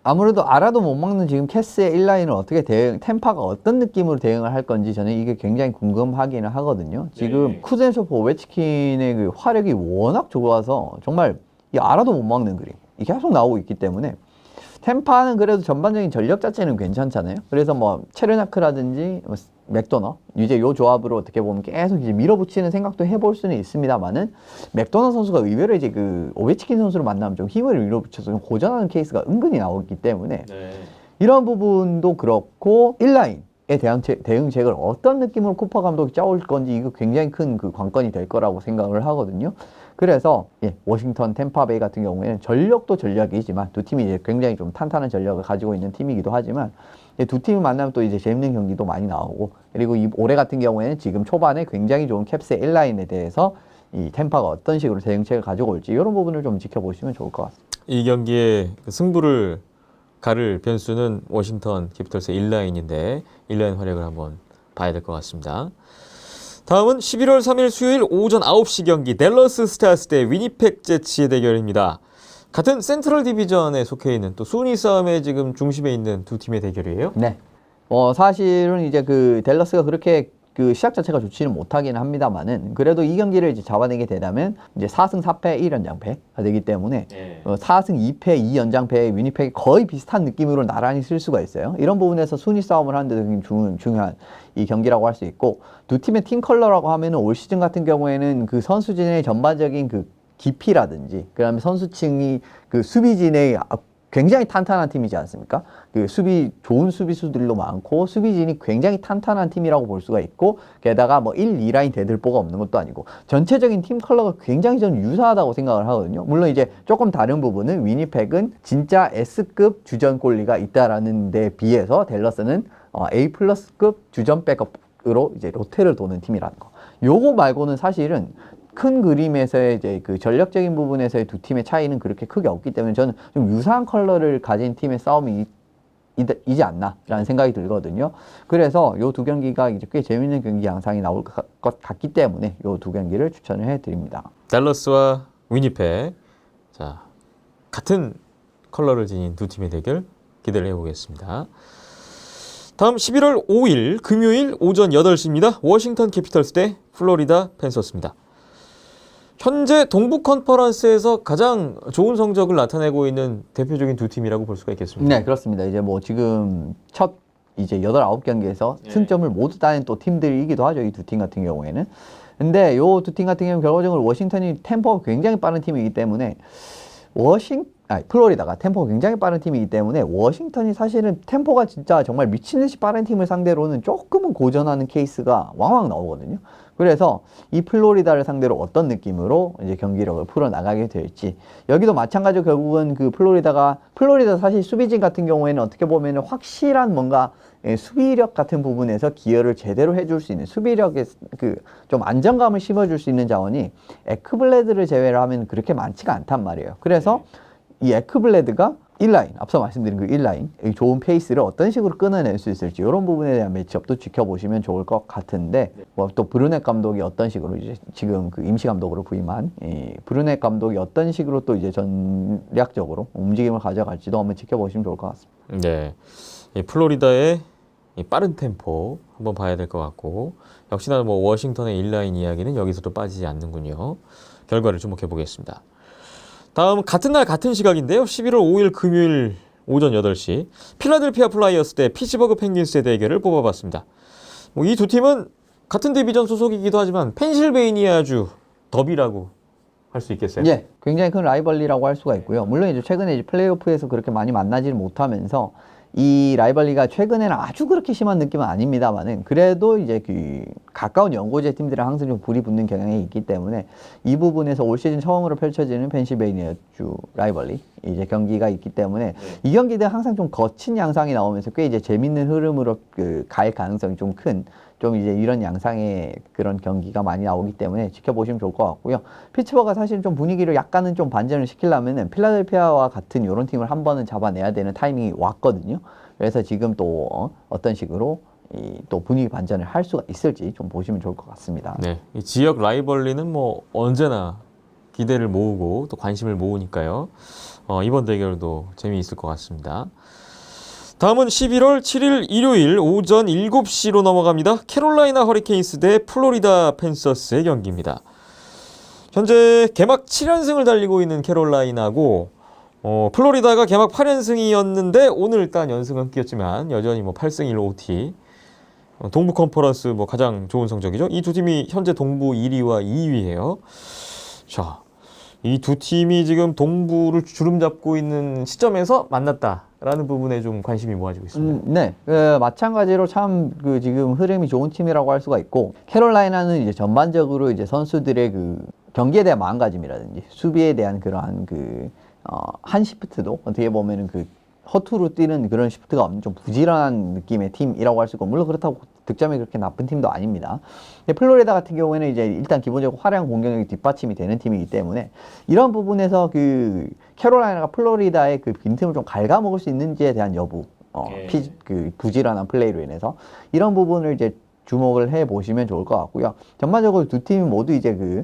아무래도 알아도 못 막는 지금 캐스의 1라인을 어떻게 템파가 어떤 느낌으로 대응을 할 건지 저는 이게 굉장히 궁금하기는 하거든요. 지금 쿠젠쇼프 오베치킨의 그 화력이 워낙 좋아서 정말 이 알아도 못 막는 그림 이게 계속 나오고 있기 때문에 템파는 그래도 전반적인 전력 자체는 괜찮잖아요. 그래서 체르나크라든지 맥도너 이제 요 조합으로 어떻게 보면 계속 이제 밀어붙이는 생각도 해볼 수는 있습니다만은 맥도너 선수가 의외로 이제 그 오베치킨 선수를 만나면 좀 힘을 밀어붙여서 좀 고전하는 케이스가 은근히 나오기 때문에 이런 부분도 그렇고 1라인에 대한 대응책을 어떤 느낌으로 쿠퍼 감독이 짜올 건지 이거 굉장히 큰 그 관건이 될 거라고 생각을 하거든요. 그래서 워싱턴 템파베이 같은 경우에는 전력도 전력이지만 두 팀이 이제 굉장히 좀 탄탄한 전력을 가지고 있는 팀이기도 하지만 두 팀이 만나면 또 이제 재밌는 경기도 많이 나오고 그리고 올해 같은 경우에는 지금 초반에 굉장히 좋은 캡스의 1라인에 대해서 이 템파가 어떤 식으로 대응책을 가지고 올지 이런 부분을 좀 지켜보시면 좋을 것 같습니다. 이 경기의 승부를 가를 변수는 워싱턴 캐피털스의 1라인인데 1라인 활약을 한번 봐야 될 것 같습니다. 다음은 11월 3일 수요일 오전 9시 경기 댈러스 스타스 대 위니펙 제츠의 대결입니다. 같은 센트럴 디비전에 속해 있는 또 순위 싸움의 지금 중심에 있는 두 팀의 대결이에요. 네. 사실은 이제 그 댈러스가 그렇게 그 시작 자체가 좋지는 못하기는 합니다만은 그래도 이 경기를 이제 잡아내게 되다면 이제 4승 4패 1연장패가 되기 때문에 4승 2패 2연장패의 위니펙이 거의 비슷한 느낌으로 나란히 쓸 수가 있어요. 이런 부분에서 순위 싸움을 하는데 굉장히 중요한 이 경기라고 할 수 있고, 두 팀의 팀 컬러라고 하면은 올 시즌 같은 경우에는 그 선수진의 전반적인 그 깊이라든지 그다음에 선수층이 그 수비진의 굉장히 탄탄한 팀이지 않습니까? 그 좋은 수비수들도 많고 수비진이 굉장히 탄탄한 팀이라고 볼 수가 있고, 게다가 뭐 1, 2라인 대들보가 없는 것도 아니고 전체적인 팀 컬러가 굉장히 저는 유사하다고 생각을 하거든요. 물론 이제 조금 다른 부분은 위니펙은 진짜 S급 주전 골리가 있다라는 데 비해서 댈러스는 A 플러스급 주전 백업으로 이제 로테를 도는 팀이라는 거. 요거 말고는 사실은 큰 그림에서의 이제 그 전력적인 부분에서의 두 팀의 차이는 그렇게 크게 없기 때문에 저는 좀 유사한 컬러를 가진 팀의 싸움이 이지 않나라는 생각이 들거든요. 그래서 요 두 경기가 이제 꽤 재밌는 경기 양상이 나올 것 같기 때문에 요 두 경기를 추천을 해드립니다. 댈러스와 위니펙, 자 같은 컬러를 지닌 두 팀의 대결 기대를 해보겠습니다. 다음 11월 5일 금요일 오전 8시입니다. 워싱턴 캐피털스 대 플로리다 팬서스입니다. 현재 동부 컨퍼런스에서 가장 좋은 성적을 나타내고 있는 대표적인 두 팀이라고 볼 수가 있겠습니다. 네, 그렇습니다. 이제 뭐 지금 첫 이제 8, 9경기에서 승점을 모두 따낸 또 팀들이기도 하죠. 이 두 팀 같은 경우에는. 근데 요 두 팀 같은 경우는 결과적으로 워싱턴이 템포가 굉장히 빠른 팀이기 때문에 플로리다가 템포가 굉장히 빠른 팀이기 때문에 워싱턴이 사실은 템포가 진짜 정말 미친듯이 빠른 팀을 상대로는 조금은 고전하는 케이스가 왕왕 나오거든요. 그래서 이 플로리다를 상대로 어떤 느낌으로 이제 경기력을 풀어나가게 될지, 여기도 마찬가지로 결국은 그 플로리다 사실 수비진 같은 경우에는 어떻게 보면 확실한 뭔가 수비력 같은 부분에서 기여를 제대로 해줄 수 있는 수비력에 그 좀 안정감을 심어줄 수 있는 자원이 에크블레드를 제외를 하면 그렇게 많지가 않단 말이에요. 그래서 이 에크블레드가 1라인, 앞서 말씀드린 그 1라인, 이 좋은 페이스를 어떤 식으로 끊어낼 수 있을지 이런 부분에 대한 매치업도 지켜보시면 좋을 것 같은데, 뭐 또 브루넷 감독이 어떤 식으로 이제 지금 그 임시 감독으로 부임한 이 브루넷 감독이 어떤 식으로 또 이제 전략적으로 움직임을 가져갈지도 한번 지켜보시면 좋을 것 같습니다. 네, 이 플로리다의 이 빠른 템포 한번 봐야 될 것 같고, 역시나 뭐 워싱턴의 1라인 이야기는 여기서도 빠지지 않는군요. 결과를 주목해 보겠습니다. 다음 같은 날 같은 시각인데요. 11월 5일 금요일 오전 8시 필라델피아 플라이어스 대 피츠버그 펭귄스의 대결을 뽑아봤습니다. 뭐 이 두 팀은 같은 디비전 소속이기도 하지만 펜실베이니아주 더비라고 할 수 있겠어요? 예, 굉장히 큰 라이벌리라고 할 수가 있고요. 물론 이제 최근에 이제 플레이오프에서 그렇게 많이 만나지를 못하면서 이 라이벌리가 최근에는 아주 그렇게 심한 느낌은 아닙니다만은 그래도 이제 그 가까운 연고지의 팀들은 항상 좀 불이 붙는 경향이 있기 때문에 이 부분에서 올 시즌 처음으로 펼쳐지는 펜실베이니아주 라이벌리 이제 경기가 있기 때문에 이 경기들 항상 좀 거친 양상이 나오면서 꽤 이제 재밌는 흐름으로 갈 가능성이 좀 큰 좀 이제 이런 양상의 그런 경기가 많이 나오기 때문에 지켜보시면 좋을 것 같고요. 피츠버그가 사실 좀 분위기를 약간은 좀 반전을 시키려면은 필라델피아와 같은 이런 팀을 한 번은 잡아내야 되는 타이밍이 왔거든요. 그래서 지금 또 어떤 식으로 또 분위기 반전을 할 수가 있을지 좀 보시면 좋을 것 같습니다. 네, 이 지역 라이벌리는 뭐 언제나 기대를 모으고 또 관심을 모으니까요. 이번 대결도 재미있을 것 같습니다. 다음은 11월 7일 일요일 오전 7시로 넘어갑니다. 캐롤라이나 허리케인스 대 플로리다 팬서스의 경기입니다. 현재 개막 7연승을 달리고 있는 캐롤라이나고 플로리다가 개막 8연승이었는데 오늘 일단 연승은 끼었지만 여전히 뭐 8승 1 OT 동부 컨퍼런스 뭐 가장 좋은 성적이죠. 이 두 팀이 현재 동부 1위와 2위예요. 자, 이 두 팀이 지금 동부를 주름 잡고 있는 시점에서 만났다라는 부분에 좀 관심이 모아지고 있습니다. 네, 마찬가지로 참 지금 흐름이 좋은 팀이라고 할 수가 있고, 캐롤라이나는 이제 전반적으로 이제 선수들의 그 경기에 대한 마음가짐이라든지 수비에 대한 그러한 한 시프트도 어떻게 보면은 허투루 뛰는 그런 시프트가 없는 좀 부지런한 느낌의 팀이라고 할 수 있고, 물론 그렇다고 득점이 그렇게 나쁜 팀도 아닙니다. 플로리다 같은 경우에는 이제 일단 기본적으로 화려한 공격력이 뒷받침이 되는 팀이기 때문에 이런 부분에서 캐롤라이나가 플로리다의 빈틈을 좀 갉아먹을 수 있는지에 대한 여부, 부지런한 플레이로 인해서 이런 부분을 이제 주목을 해 보시면 좋을 것 같고요. 전반적으로 두 팀 모두 이제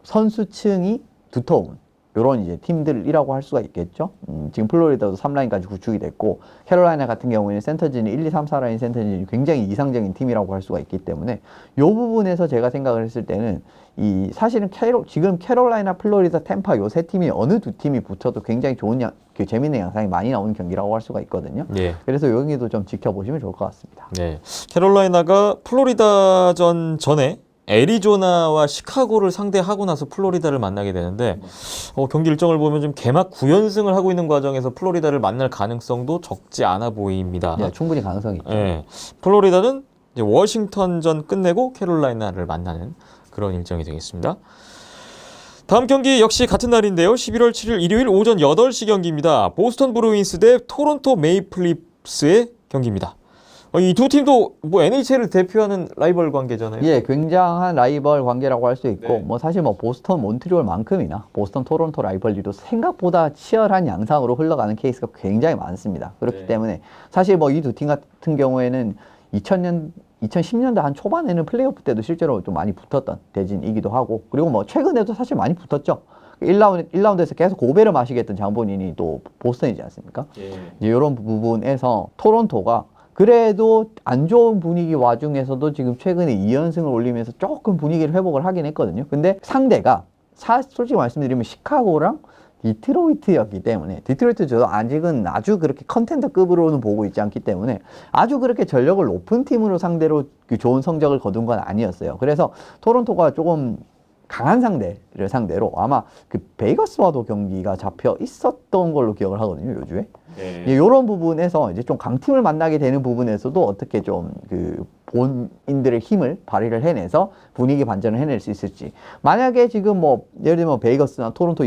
선수층이 두터운 요런 이제 팀들이라고 할 수가 있겠죠. 지금 플로리다도 3라인까지 구축이 됐고 캐롤라이나 같은 경우에는 센터진이 1, 2, 3, 4라인 센터진이 굉장히 이상적인 팀이라고 할 수가 있기 때문에 요 부분에서 제가 생각을 했을 때는 이 사실은 지금 캐롤라이나, 플로리다, 템파 요 세 팀이 어느 두 팀이 붙어도 굉장히 좋은 그 재밌는 양상이 많이 나오는 경기라고 할 수가 있거든요. 예. 그래서 요 경기도 좀 지켜보시면 좋을 것 같습니다. 네. 캐롤라이나가 플로리다전 전에 애리조나와 시카고를 상대하고 나서 플로리다를 만나게 되는데 경기 일정을 보면 좀 개막 9연승을 하고 있는 과정에서 플로리다를 만날 가능성도 적지 않아 보입니다. 네, 충분히 가능성이 있죠. 네. 플로리다는 이제 워싱턴전 끝내고 캐롤라이나를 만나는 그런 일정이 되겠습니다. 다음 경기 역시 같은 날인데요. 11월 7일 일요일 오전 8시 경기입니다. 보스턴 브루인스 대 토론토 메이플리프스의 경기입니다. 이 두 팀도 뭐 NHL을 대표하는 라이벌 관계잖아요. 예, 굉장한 라이벌 관계라고 할 수 있고, 네. 뭐 사실 뭐 보스턴 몬트리올만큼이나 보스턴 토론토 라이벌리도 생각보다 치열한 양상으로 흘러가는 케이스가 굉장히 많습니다. 그렇기 네. 때문에 사실 뭐 이 두 팀 같은 경우에는 2010년대 한 초반에는 플레이오프 때도 실제로 좀 많이 붙었던 대진이기도 하고, 그리고 뭐 최근에도 사실 많이 붙었죠. 1라운드에서 계속 고배를 마시게 했던 장본인이 또 보스턴이지 않습니까? 예. 이제 이런 부분에서 토론토가 그래도 안 좋은 분위기 와중에서도 지금 최근에 2연승을 올리면서 조금 분위기를 회복을 하긴 했거든요. 근데 상대가 솔직히 말씀드리면 시카고랑 디트로이트였기 때문에, 디트로이트 저도 아직은 아주 그렇게 컨텐더급으로는 보고 있지 않기 때문에 아주 그렇게 전력을 높은 팀으로 상대로 그 좋은 성적을 거둔 건 아니었어요. 그래서 토론토가 조금 강한 상대를 상대로 아마 그 베이거스와도 경기가 잡혀 있었던 걸로 기억을 하거든요, 요즘에. 네. 이런 부분에서 이제 좀 강팀을 만나게 되는 부분에서도 어떻게 좀 그 본인들의 힘을 발휘를 해내서 분위기 반전을 해낼 수 있을지. 만약에 지금 뭐 예를 들면 베이거스나 토론토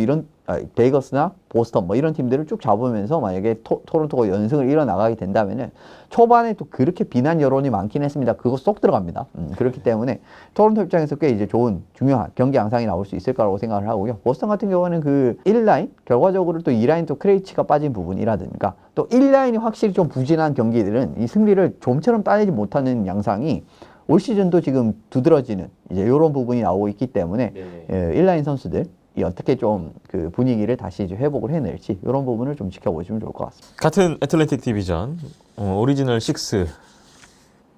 베이거스나 보스턴 뭐 이런 팀들을 쭉 잡으면서 만약에 토론토가 연승을 이뤄나가게 된다면은 초반에 또 그렇게 비난 여론이 많긴 했습니다. 그거 쏙 들어갑니다. 그렇기 때문에 토론토 입장에서 꽤 이제 좋은 중요한 경기 양상이 나올 수 있을 거라고 생각을 하고요. 보스턴 같은 경우는 그 1라인 결과적으로 또 2라인 또 크레이치가 빠진 부분이라든가 또 1라인이 확실히 좀 부진한 경기들은 이 승리를 좀처럼 따내지 못하는 양상이 올 시즌도 지금 두드러지는 이제 이런 부분이 나오고 있기 때문에 네. 1라인 선수들이 어떻게 좀 그 분위기를 다시 이제 회복을 해낼지 이런 부분을 좀 지켜보시면 좋을 것 같습니다. 같은 애틀랜틱 디비전 오리지널 6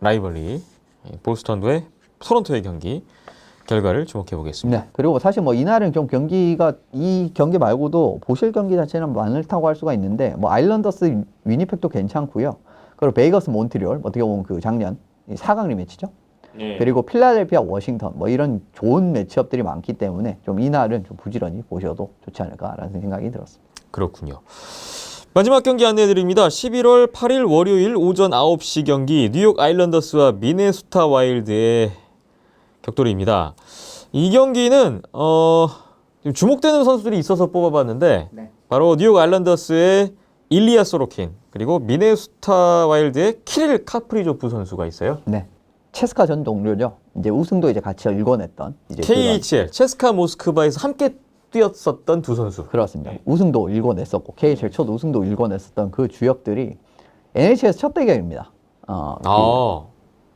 라이벌리 보스턴 대 토론토의 경기 결과를 주목해 보겠습니다. 네. 그리고 사실 뭐 이날은 좀 경기가 이 경기 말고도 보실 경기 자체는 많다고 할 수가 있는데 뭐 아일랜더스 위니펙도 괜찮고요. 그리고 베이거스 몬트리올 어떻게 보면 그 작년 4강 리매치죠. 네. 그리고 필라델피아 워싱턴 뭐 이런 좋은 매치업들이 많기 때문에 좀 이날은 좀 부지런히 보셔도 좋지 않을까라는 생각이 들었습니다. 그렇군요. 마지막 경기 안내해드립니다. 11월 8일 월요일 오전 9시 경기 뉴욕 아일랜더스와 미네소타 와일드의 격돌입니다. 이 경기는 주목되는 선수들이 있어서 뽑아봤는데 네. 바로 뉴욕 아일랜더스의 일리아 소로킨 그리고 미네소타 와일드의 키릴 카프리조프 선수가 있어요. 네. 체스카 전 동료죠. 이제 우승도 이제 같이 일궈냈던 이제 KHL 체스카 모스크바에서 함께 뛰었었던 두 선수. 그렇습니다. 우승도 일궈냈었고 KHL 첫 우승도 일궈냈었던 그 주역들이 NHL에서 첫 대결입니다.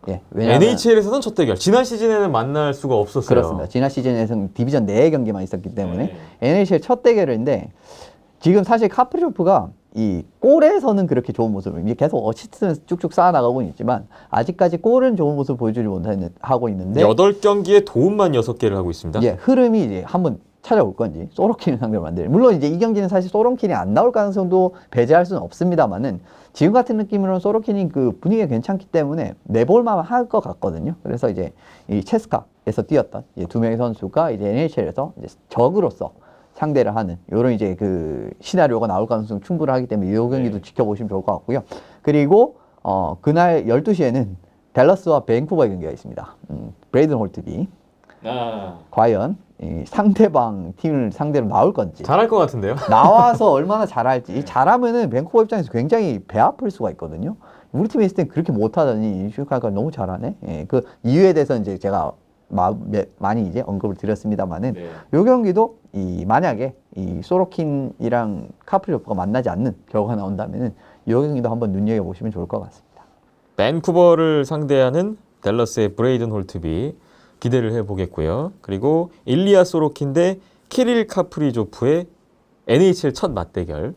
예, 왜냐하면 NHL에서는 첫 대결. 지난 시즌에는 만날 수가 없었어요. 그렇습니다. 지난 시즌에서는 디비전 4경기만 있었기 때문에 네. NHL 첫 대결인데 지금 사실 카프리조프가 이 골에서는 그렇게 좋은 모습을 이제 계속 어시스트는 쭉쭉 쌓아나가고 있지만 아직까지 골은 좋은 모습을 보여주지 못하고 있는데 8경기에 도움만 6개를 하고 있습니다. 예, 흐름이 이제 한번 찾아올 건지 소로킨을 상대로 만들. 물론 이제 이 경기는 사실 소로킨이 안 나올 가능성도 배제할 수는 없습니다만은 지금 같은 느낌으로는 소로킨이 그 분위기가 괜찮기 때문에 내볼만 할 것 같거든요. 그래서 이제 이 체스카에서 뛰었던 이제 두 명의 선수가 이제 NHL에서 이제 적으로서 상대를 하는 이런 이제 그 시나리오가 나올 가능성이 충분하기 때문에 이 경기도 지켜보시면 좋을 것 같고요. 그리고 그날 12시에는 댈러스와 밴쿠버의 경기가 있습니다. 브레이든 홀트비 과연 이 상대방 팀을 상대로 나올 건지 잘할 것 같은데요. 나와서 얼마나 잘할지 잘하면은 밴쿠버 입장에서 굉장히 배 아플 수가 있거든요. 우리 팀에 있을 땐 그렇게 못하더니 슈카가 너무 잘하네. 예, 그 이유에 대해서 이제 제가 많이 이제 언급을 드렸습니다만은 요 경기도 만약에 이 소로킨이랑 카프리조프가 만나지 않는 결과가 나온다면은 요 경기도 한번 눈여겨 보시면 좋을 것 같습니다. 밴쿠버를 상대하는 댈러스의 브레이든 홀트비 기대를 해보겠고요. 그리고 일리아 소로킨 대 키릴 카프리조프의 NHL 첫 맞대결.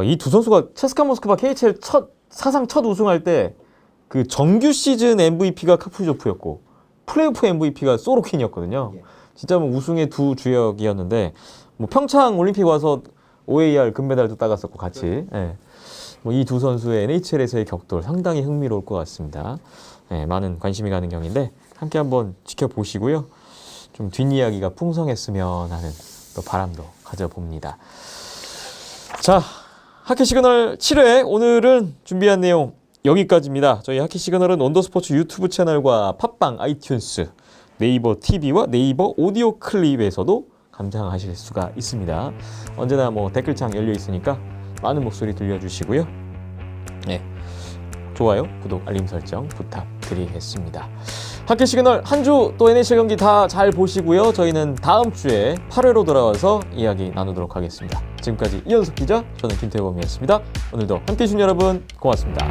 이 두 선수가 체스카 모스크바 KHL 사상 첫 우승할 때 그 정규 시즌 MVP가 카프리조프였고 플레이오프 MVP가 소로킨이었거든요. 진짜 뭐 우승의 두 주역이었는데 뭐 평창 올림픽 와서 OAR 금메달도 따갔었고 같이. 예. 뭐 이 두 선수의 NHL에서의 격돌 상당히 흥미로울 것 같습니다. 예, 많은 관심이 가는 경기인데 함께 한번 지켜보시고요. 좀 뒷이야기가 풍성했으면 하는 또 바람도 가져봅니다. 자, 하키 시그널 7회 오늘은 준비한 내용 여기까지입니다. 저희 하키 시그널은 원더스포츠 유튜브 채널과 팟빵, 아이튠스, 네이버 TV와 네이버 오디오 클립에서도 감상하실 수가 있습니다. 언제나 뭐 댓글창 열려 있으니까 많은 목소리 들려주시고요. 네, 좋아요, 구독, 알림 설정 부탁드리겠습니다. 하키 시그널 한 주 또 NHL 경기 다 잘 보시고요. 저희는 다음 주에 8회로 돌아와서 이야기 나누도록 하겠습니다. 지금까지 이현석 기자, 저는 김태범이었습니다. 오늘도 함께해 주신 여러분 고맙습니다.